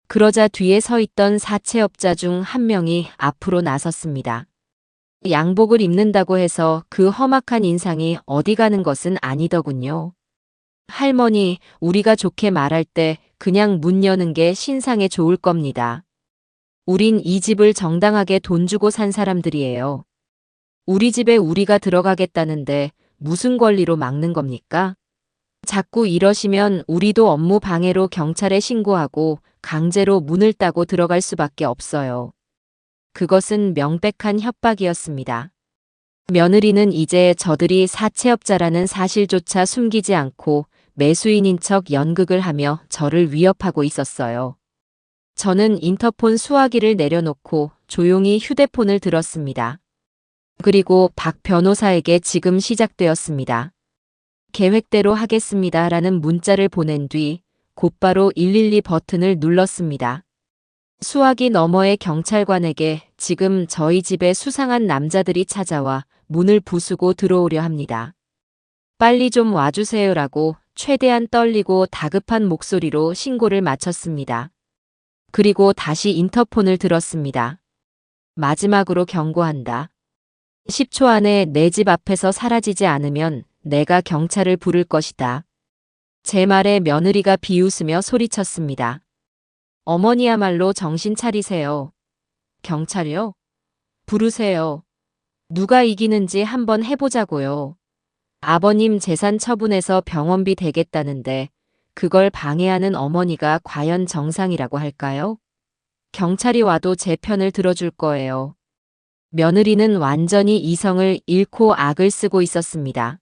Speaker 1: 그러자 뒤에 서 있던 사채업자 중 한 명이 앞으로 나섰습니다. 양복을 입는다고 해서 그 험악한 인상이 어디 가는 것은 아니더군요. 할머니, 우리가 좋게 말할 때 그냥 문 여는 게 신상에 좋을 겁니다. 우린 이 집을 정당하게 돈 주고 산 사람들이에요. 우리 집에 우리가 들어가겠다는데 무슨 권리로 막는 겁니까? 자꾸 이러시면 우리도 업무 방해로 경찰에 신고하고 강제로 문을 따고 들어갈 수밖에 없어요. 그것은 명백한 협박이었습니다. 며느리는 이제 저들이 사채업자라는 사실조차 숨기지 않고 매수인인 척 연극을 하며 저를 위협하고 있었어요. 저는 인터폰 수화기를 내려놓고 조용히 휴대폰을 들었습니다. 그리고 박 변호사에게 지금 시작되었습니다. 계획대로 하겠습니다라는 문자를 보낸 뒤 곧바로 112 버튼을 눌렀습니다. 수화기 너머의 경찰관에게 지금 저희 집에 수상한 남자들이 찾아와 문을 부수고 들어오려 합니다. 빨리 좀 와주세요라고 최대한 떨리고 다급한 목소리로 신고를 마쳤습니다. 그리고 다시 인터폰을 들었습니다. 마지막으로 경고한다. 10초 안에 내 집 앞에서 사라지지 않으면 내가 경찰을 부를 것이다. 제 말에 며느리가 비웃으며 소리쳤습니다. 어머니야말로 정신 차리세요. 경찰이요? 부르세요. 누가 이기는지 한번 해보자고요. 아버님 재산 처분해서 병원비 대겠다는데 그걸 방해하는 어머니가 과연 정상이라고 할까요? 경찰이 와도 제 편을 들어줄 거예요. 며느리는 완전히 이성을 잃고 악을 쓰고 있었습니다.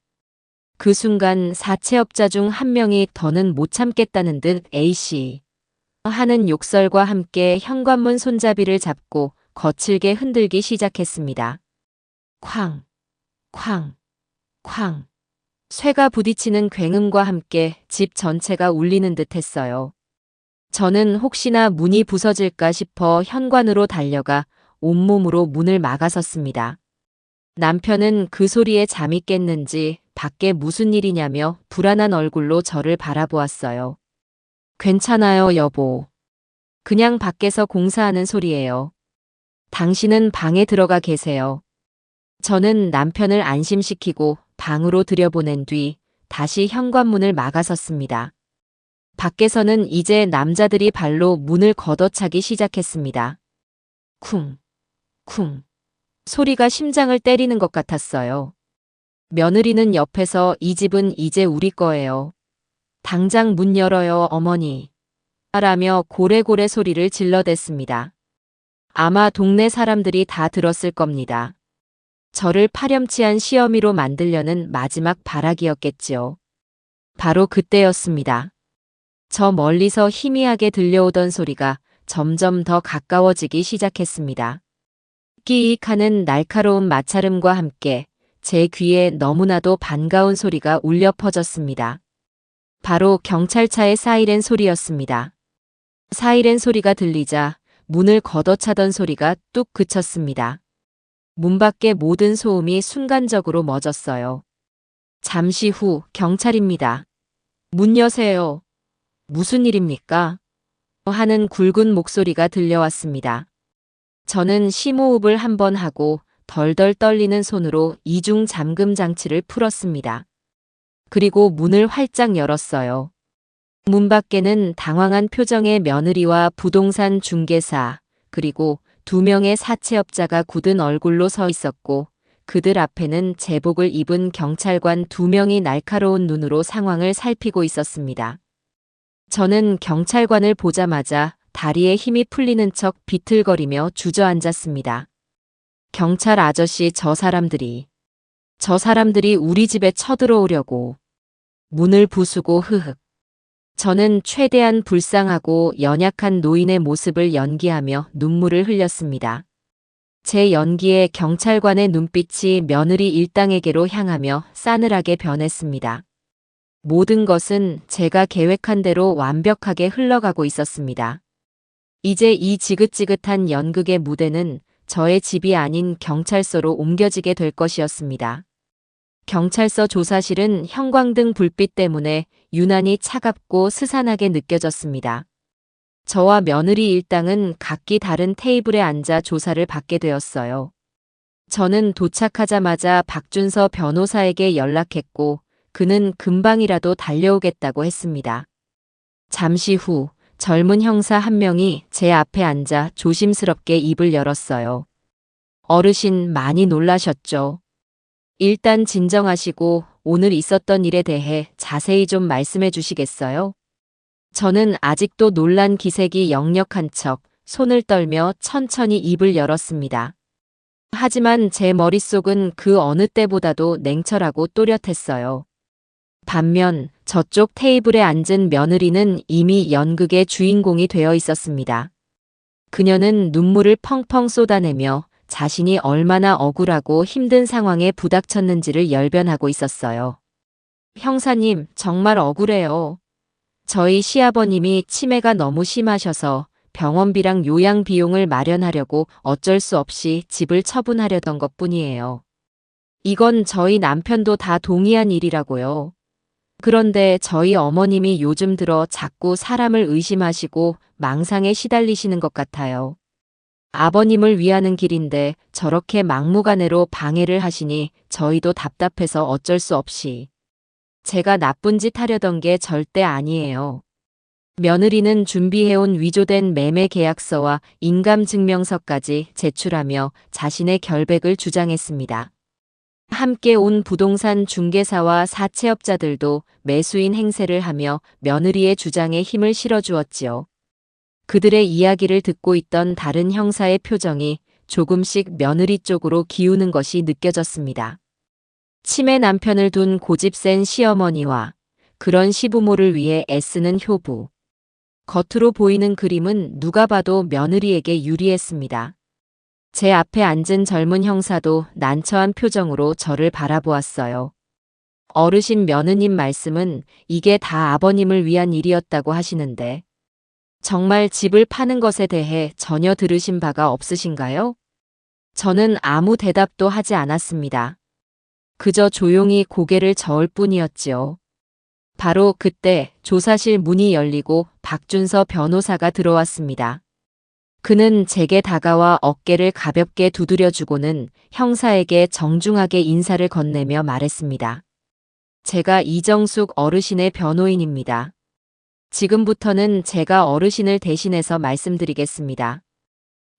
Speaker 1: 그 순간 사채업자 중 한 명이 더는 못 참겠다는 듯 A씨 하는 욕설과 함께 현관문 손잡이를 잡고 거칠게 흔들기 시작했습니다. 쾅, 쾅, 쾅. 쇠가 부딪히는 굉음과 함께 집 전체가 울리는 듯 했어요. 저는 혹시나 문이 부서질까 싶어 현관으로 달려가 온몸으로 문을 막아섰습니다. 남편은 그 소리에 잠이 깼는지 밖에 무슨 일이냐며 불안한 얼굴로 저를 바라보았어요. 괜찮아요, 여보. 그냥 밖에서 공사하는 소리예요. 당신은 방에 들어가 계세요. 저는 남편을 안심시키고 방으로 들여보낸 뒤 다시 현관문을 막아섰습니다. 밖에서는 이제 남자들이 발로 문을 걷어차기 시작했습니다. 쿵, 쿵. 소리가 심장을 때리는 것 같았어요. 며느리는 옆에서 이 집은 이제 우리 거예요. 당장 문 열어요, 어머니. 라며 고래고래 소리를 질러댔습니다. 아마 동네 사람들이 다 들었을 겁니다. 저를 파렴치한 시어미로 만들려는 마지막 발악이었겠지요. 바로 그때였습니다. 저 멀리서 희미하게 들려오던 소리가 점점 더 가까워지기 시작했습니다. 끼익하는 날카로운 마찰음과 함께 제 귀에 너무나도 반가운 소리가 울려 퍼졌습니다. 바로 경찰차의 사이렌 소리였습니다. 사이렌 소리가 들리자 문을 걷어차던 소리가 뚝 그쳤습니다. 문 밖의 모든 소음이 순간적으로 멎었어요. 잠시 후 경찰입니다. 문 여세요. 무슨 일입니까? 하는 굵은 목소리가 들려왔습니다. 저는 심호흡을 한번 하고 덜덜 떨리는 손으로 이중 잠금 장치를 풀었습니다. 그리고 문을 활짝 열었어요. 문 밖에는 당황한 표정의 며느리와 부동산 중개사, 그리고 두 명의 사채업자가 굳은 얼굴로 서 있었고 그들 앞에는 제복을 입은 경찰관 두 명이 날카로운 눈으로 상황을 살피고 있었습니다. 저는 경찰관을 보자마자 다리에 힘이 풀리는 척 비틀거리며 주저앉았습니다. 경찰 아저씨, 저 사람들이 우리 집에 쳐들어오려고. 문을 부수고 흐흑. 저는 최대한 불쌍하고 연약한 노인의 모습을 연기하며 눈물을 흘렸습니다. 제 연기에 경찰관의 눈빛이 며느리 일당에게로 향하며 싸늘하게 변했습니다. 모든 것은 제가 계획한 대로 완벽하게 흘러가고 있었습니다. 이제 이 지긋지긋한 연극의 무대는 저의 집이 아닌 경찰서로 옮겨지게 될 것이었습니다. 경찰서 조사실은 형광등 불빛 때문에 유난히 차갑고 스산하게 느껴졌습니다. 저와 며느리 일당은 각기 다른 테이블에 앉아 조사를 받게 되었어요. 저는 도착하자마자 박준서 변호사에게 연락했고 그는 금방이라도 달려오겠다고 했습니다. 잠시 후 젊은 형사 한 명이 제 앞에 앉아 조심스럽게 입을 열었어요. 어르신, 많이 놀라셨죠? 일단 진정하시고 오늘 있었던 일에 대해 자세히 좀 말씀해 주시겠어요? 저는 아직도 놀란 기색이 역력한 척 손을 떨며 천천히 입을 열었습니다. 하지만 제 머릿속은 그 어느 때보다도 냉철하고 또렷했어요. 반면 저쪽 테이블에 앉은 며느리는 이미 연극의 주인공이 되어 있었습니다. 그녀는 눈물을 펑펑 쏟아내며 자신이 얼마나 억울하고 힘든 상황에 부닥쳤는지를 열변하고 있었어요. 형사님, 정말 억울해요. 저희 시아버님이 치매가 너무 심하셔서 병원비랑 요양 비용을 마련하려고 어쩔 수 없이 집을 처분하려던 것뿐이에요. 이건 저희 남편도 다 동의한 일이라고요. 그런데 저희 어머님이 요즘 들어 자꾸 사람을 의심하시고 망상에 시달리시는 것 같아요. 아버님을 위하는 길인데 저렇게 막무가내로 방해를 하시니 저희도 답답해서 어쩔 수 없이. 제가 나쁜 짓 하려던 게 절대 아니에요. 며느리는 준비해온 위조된 매매 계약서와 인감증명서까지 제출하며 자신의 결백을 주장했습니다. 함께 온 부동산 중개사와 사채업자들도 매수인 행세를 하며 며느리의 주장에 힘을 실어주었지요. 그들의 이야기를 듣고 있던 다른 형사의 표정이 조금씩 며느리 쪽으로 기우는 것이 느껴졌습니다. 치매 남편을 둔 고집센 시어머니와 그런 시부모를 위해 애쓰는 효부. 겉으로 보이는 그림은 누가 봐도 며느리에게 유리했습니다. 제 앞에 앉은 젊은 형사도 난처한 표정으로 저를 바라보았어요. 어르신, 며느님 말씀은 이게 다 아버님을 위한 일이었다고 하시는데 정말 집을 파는 것에 대해 전혀 들으신 바가 없으신가요? 저는 아무 대답도 하지 않았습니다. 그저 조용히 고개를 저을 뿐이었지요. 바로 그때 조사실 문이 열리고 박준서 변호사가 들어왔습니다. 그는 제게 다가와 어깨를 가볍게 두드려주고는 형사에게 정중하게 인사를 건네며 말했습니다. 제가 이정숙 어르신의 변호인입니다. 지금부터는 제가 어르신을 대신해서 말씀드리겠습니다.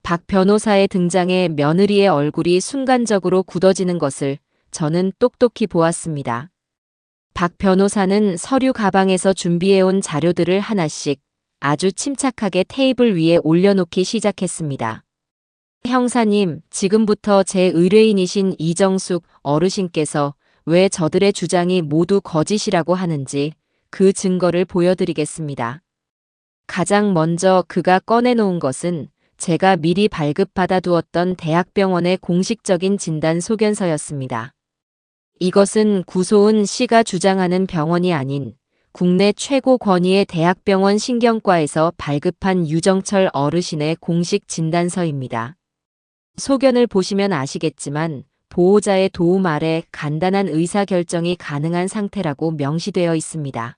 Speaker 1: 박 변호사의 등장에 며느리의 얼굴이 순간적으로 굳어지는 것을 저는 똑똑히 보았습니다. 박 변호사는 서류 가방에서 준비해온 자료들을 하나씩 아주 침착하게 테이블 위에 올려놓기 시작했습니다. 형사님, 지금부터 제 의뢰인이신 이정숙 어르신께서 왜 저들의 주장이 모두 거짓이라고 하는지 그 증거를 보여드리겠습니다. 가장 먼저 그가 꺼내놓은 것은 제가 미리 발급받아 두었던 대학병원의 공식적인 진단 소견서였습니다. 이것은 구소은 씨가 주장하는 병원이 아닌 국내 최고 권위의 대학병원 신경과에서 발급한 유정철 어르신의 공식 진단서입니다. 소견을 보시면 아시겠지만 보호자의 도움 아래 간단한 의사결정이 가능한 상태라고 명시되어 있습니다.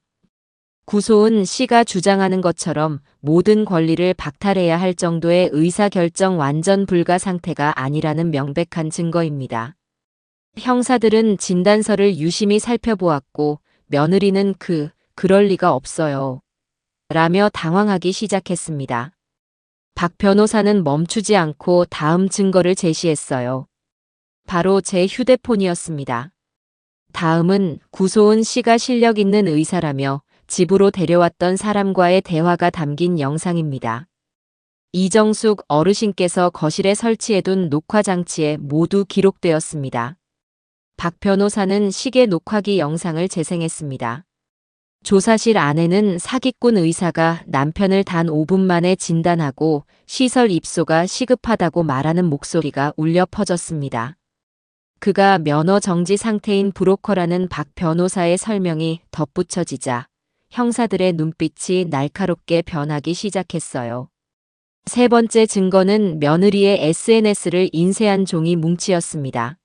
Speaker 1: 구소은 씨가 주장하는 것처럼 모든 권리를 박탈해야 할 정도의 의사결정 완전 불가 상태가 아니라는 명백한 증거입니다. 형사들은 진단서를 유심히 살펴보았고 며느리는 그럴 리가 없어요. 라며 당황하기 시작했습니다. 박 변호사는 멈추지 않고 다음 증거를 제시했어요. 바로 제 휴대폰이었습니다. 다음은 구소은 씨가 실력 있는 의사라며 집으로 데려왔던 사람과의 대화가 담긴 영상입니다. 이정숙 어르신께서 거실에 설치해둔 녹화장치에 모두 기록되었습니다. 박 변호사는 시계 녹화기 영상을 재생했습니다. 조사실 안에는 사기꾼 의사가 남편을 단 5분 만에 진단하고 시설 입소가 시급하다고 말하는 목소리가 울려 퍼졌습니다. 그가 면허 정지 상태인 브로커라는 박 변호사의 설명이 덧붙여지자 형사들의 눈빛이 날카롭게 변하기 시작했어요. 세 번째 증거는 며느리의 SNS를 인쇄한 종이 뭉치였습니다.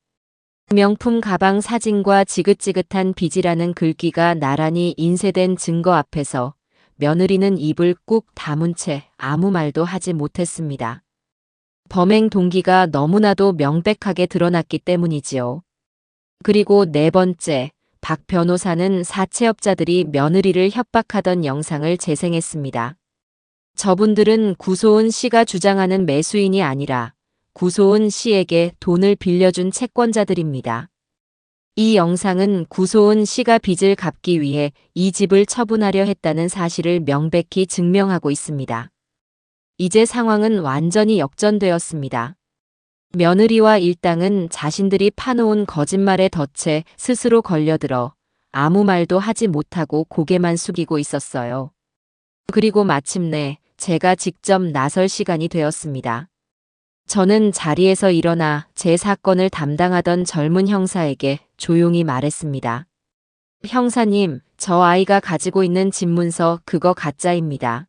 Speaker 1: 명품 가방 사진과 지긋지긋한 빚이라는 글귀가 나란히 인쇄된 증거 앞에서 며느리는 입을 꾹 다문 채 아무 말도 하지 못했습니다. 범행 동기가 너무나도 명백하게 드러났기 때문이지요. 그리고 네 번째, 박 변호사는 사채업자들이 며느리를 협박하던 영상을 재생했습니다. 저분들은 구소은 씨가 주장하는 매수인이 아니라 구소은 씨에게 돈을 빌려준 채권자들입니다. 이 영상은 구소은 씨가 빚을 갚기 위해 이 집을 처분하려 했다는 사실을 명백히 증명하고 있습니다. 이제 상황은 완전히 역전되었습니다. 며느리와 일당은 자신들이 파놓은 거짓말에 덫에 스스로 걸려들어 아무 말도 하지 못하고 고개만 숙이고 있었어요. 그리고 마침내 제가 직접 나설 시간이 되었습니다. 저는 자리에서 일어나 제 사건을 담당하던 젊은 형사에게 조용히 말했습니다. 형사님, 저 아이가 가지고 있는 집문서 그거 가짜입니다.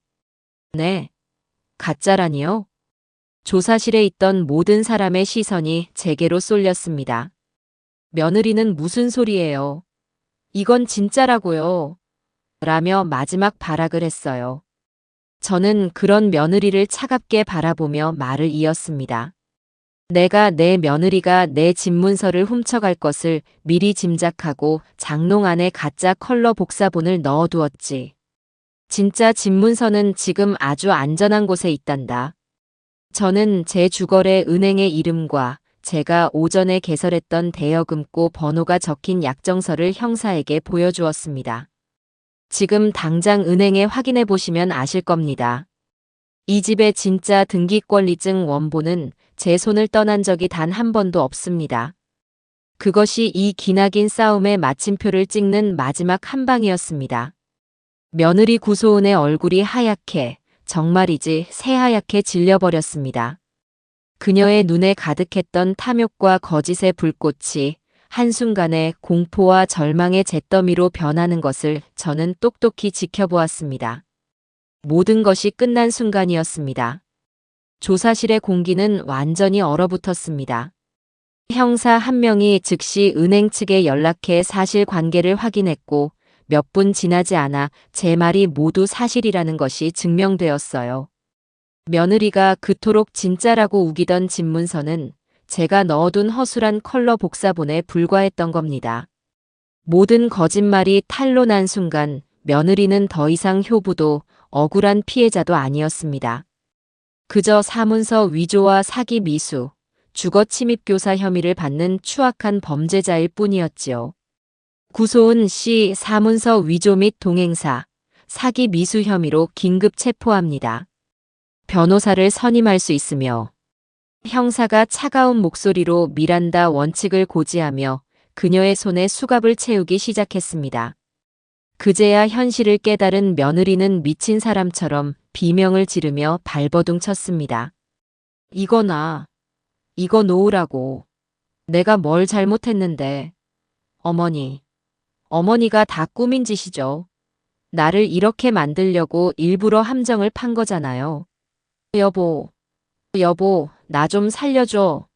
Speaker 1: 네, 가짜라니요? 조사실에 있던 모든 사람의 시선이 제게로 쏠렸습니다. 며느리는 무슨 소리예요? 이건 진짜라고요. 라며 마지막 발악을 했어요. 저는 그런 며느리를 차갑게 바라보며 말을 이었습니다. 내가 내 며느리가 내 집문서를 훔쳐갈 것을 미리 짐작하고 장롱 안에 가짜 컬러 복사본을 넣어두었지. 진짜 집문서는 지금 아주 안전한 곳에 있단다. 저는 제 주거래 은행의 이름과 제가 오전에 개설했던 대여금고 번호가 적힌 약정서를 형사에게 보여주었습니다. 지금 당장 은행에 확인해 보시면 아실 겁니다. 이 집의 진짜 등기권리증 원본은 제 손을 떠난 적이 단 한 번도 없습니다. 그것이 이 기나긴 싸움의 마침표를 찍는 마지막 한 방이었습니다. 며느리 구소은의 얼굴이 하얗게, 정말이지 새하얗게 질려버렸습니다. 그녀의 눈에 가득했던 탐욕과 거짓의 불꽃이 한순간에 공포와 절망의 잿더미로 변하는 것을 저는 똑똑히 지켜보았습니다. 모든 것이 끝난 순간이었습니다. 조사실의 공기는 완전히 얼어붙었습니다. 형사 한 명이 즉시 은행 측에 연락해 사실관계를 확인했고 몇 분 지나지 않아 제 말이 모두 사실이라는 것이 증명되었어요. 며느리가 그토록 진짜라고 우기던 집문서는 제가 넣어둔 허술한 컬러 복사본에 불과했던 겁니다. 모든 거짓말이 탄로난 순간 며느리는 더 이상 효부도 억울한 피해자도 아니었습니다. 그저 사문서 위조와 사기 미수, 주거 침입 교사 혐의를 받는 추악한 범죄자일 뿐이었지요. 구소은 씨 사문서 위조 및 동행사, 사기 미수 혐의로 긴급 체포합니다. 변호사를 선임할 수 있으며 형사가 차가운 목소리로 미란다 원칙을 고지하며 그녀의 손에 수갑을 채우기 시작했습니다. 그제야 현실을 깨달은 며느리는 미친 사람처럼 비명을 지르며 발버둥 쳤습니다. 이거 놓으라고. 내가 뭘 잘못했는데. 어머니가 다 꾸민 짓이죠. 나를 이렇게 만들려고 일부러 함정을 판 거잖아요. 여보, 나 좀 살려줘.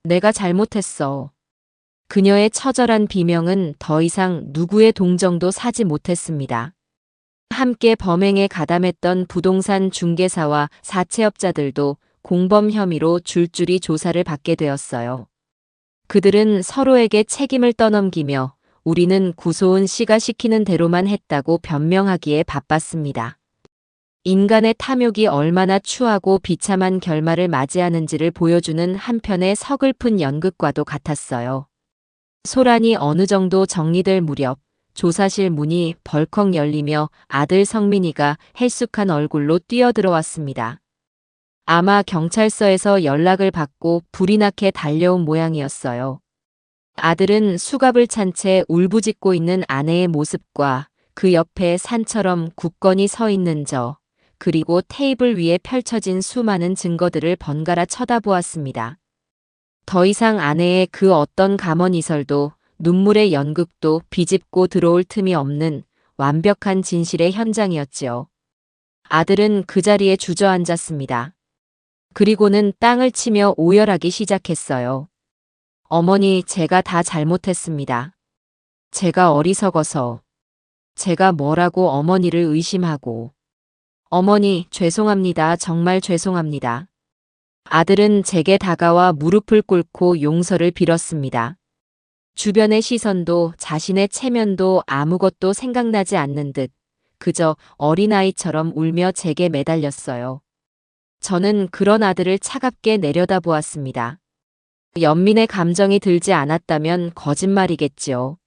Speaker 1: 내가 잘못했어. 그녀의 처절한 비명은 더 이상 누구의 동정도 사지 못했습니다. 함께 범행에 가담했던 부동산 중개사와 사채업자들도 공범 혐의로 줄줄이 조사를 받게 되었어요. 그들은 서로에게 책임을 떠넘기며 우리는 구소은 씨가 시키는 대로만 했다고 변명하기에 바빴습니다. 인간의 탐욕이 얼마나 추하고 비참한 결말을 맞이하는지를 보여주는 한편의 서글픈 연극과도 같았어요. 소란이 어느 정도 정리될 무렵 조사실 문이 벌컥 열리며 아들 성민이가 헬쑥한 얼굴로 뛰어들어왔습니다. 아마 경찰서에서 연락을 받고 불이 나게 달려온 모양이었어요. 아들은 수갑을 찬 채 울부짖고 있는 아내의 모습과 그 옆에 산처럼 굳건히 서 있는 그리고 테이블 위에 펼쳐진 수많은 증거들을 번갈아 쳐다보았습니다. 더 이상 아내의 그 어떤 감언이설도 눈물의 연극도 비집고 들어올 틈이 없는 완벽한 진실의 현장이었지요. 아들은 그 자리에 주저앉았습니다. 그리고는 땅을 치며 오열하기 시작했어요. 어머니, 제가 다 잘못했습니다. 제가 어리석어서. 제가 뭐라고 어머니를 의심하고. 어머니, 죄송합니다. 정말 죄송합니다. 아들은 제게 다가와 무릎을 꿇고 용서를 빌었습니다. 주변의 시선도 자신의 체면도 아무것도 생각나지 않는 듯 그저 어린아이처럼 울며 제게 매달렸어요. 저는 그런 아들을 차갑게 내려다보았습니다. 연민의 감정이 들지 않았다면 거짓말이겠지요.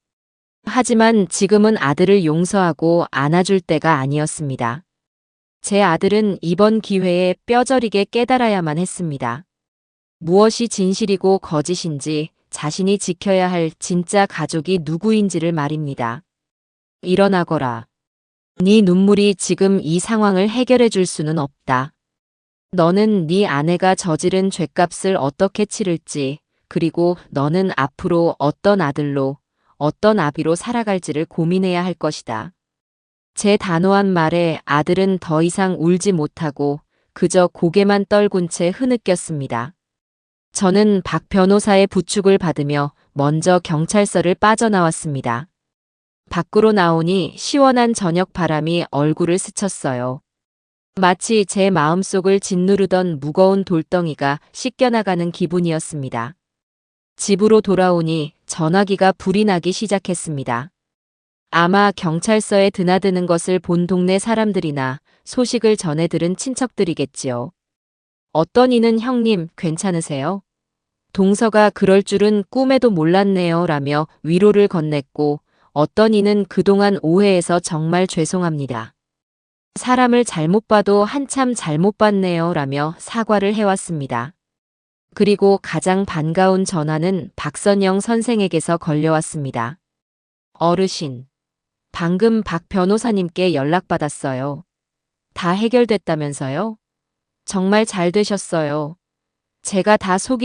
Speaker 1: 하지만 지금은 아들을 용서하고 안아줄 때가 아니었습니다. 제 아들은 이번 기회에 뼈저리게 깨달아야만 했습니다. 무엇이 진실이고 거짓인지, 자신이 지켜야 할 진짜 가족이 누구인지를 말입니다. 일어나거라. 네 눈물이 지금 이 상황을 해결해 줄 수는 없다. 너는 네 아내가 저지른 죗값을 어떻게 치를지, 그리고 너는 앞으로 어떤 아들로, 어떤 아비로 살아갈지를 고민해야 할 것이다. 제 단호한 말에 아들은 더 이상 울지 못하고 그저 고개만 떨군 채 흐느꼈습니다. 저는 박 변호사의 부축을 받으며 먼저 경찰서를 빠져나왔습니다. 밖으로 나오니 시원한 저녁 바람이 얼굴을 스쳤어요. 마치 제 마음속을 짓누르던 무거운 돌덩이가 씻겨나가는 기분이었습니다. 집으로 돌아오니 전화기가 불이 나기 시작했습니다. 아마 경찰서에 드나드는 것을 본 동네 사람들이나 소식을 전해 들은 친척들이겠지요. 어떤 이는 형님, 괜찮으세요? 동서가 그럴 줄은 꿈에도 몰랐네요 라며 위로를 건넸고 어떤 이는 그동안 오해해서 정말 죄송합니다. 사람을 잘못 봐도 한참 잘못 봤네요 라며 사과를 해왔습니다. 그리고 가장 반가운 전화는 박선영 선생에게서 걸려왔습니다. 어르신, 방금 박 변호사님께 연락받았어요. 다 해결됐다면서요? 정말 잘 되셨어요. 제가 다 속이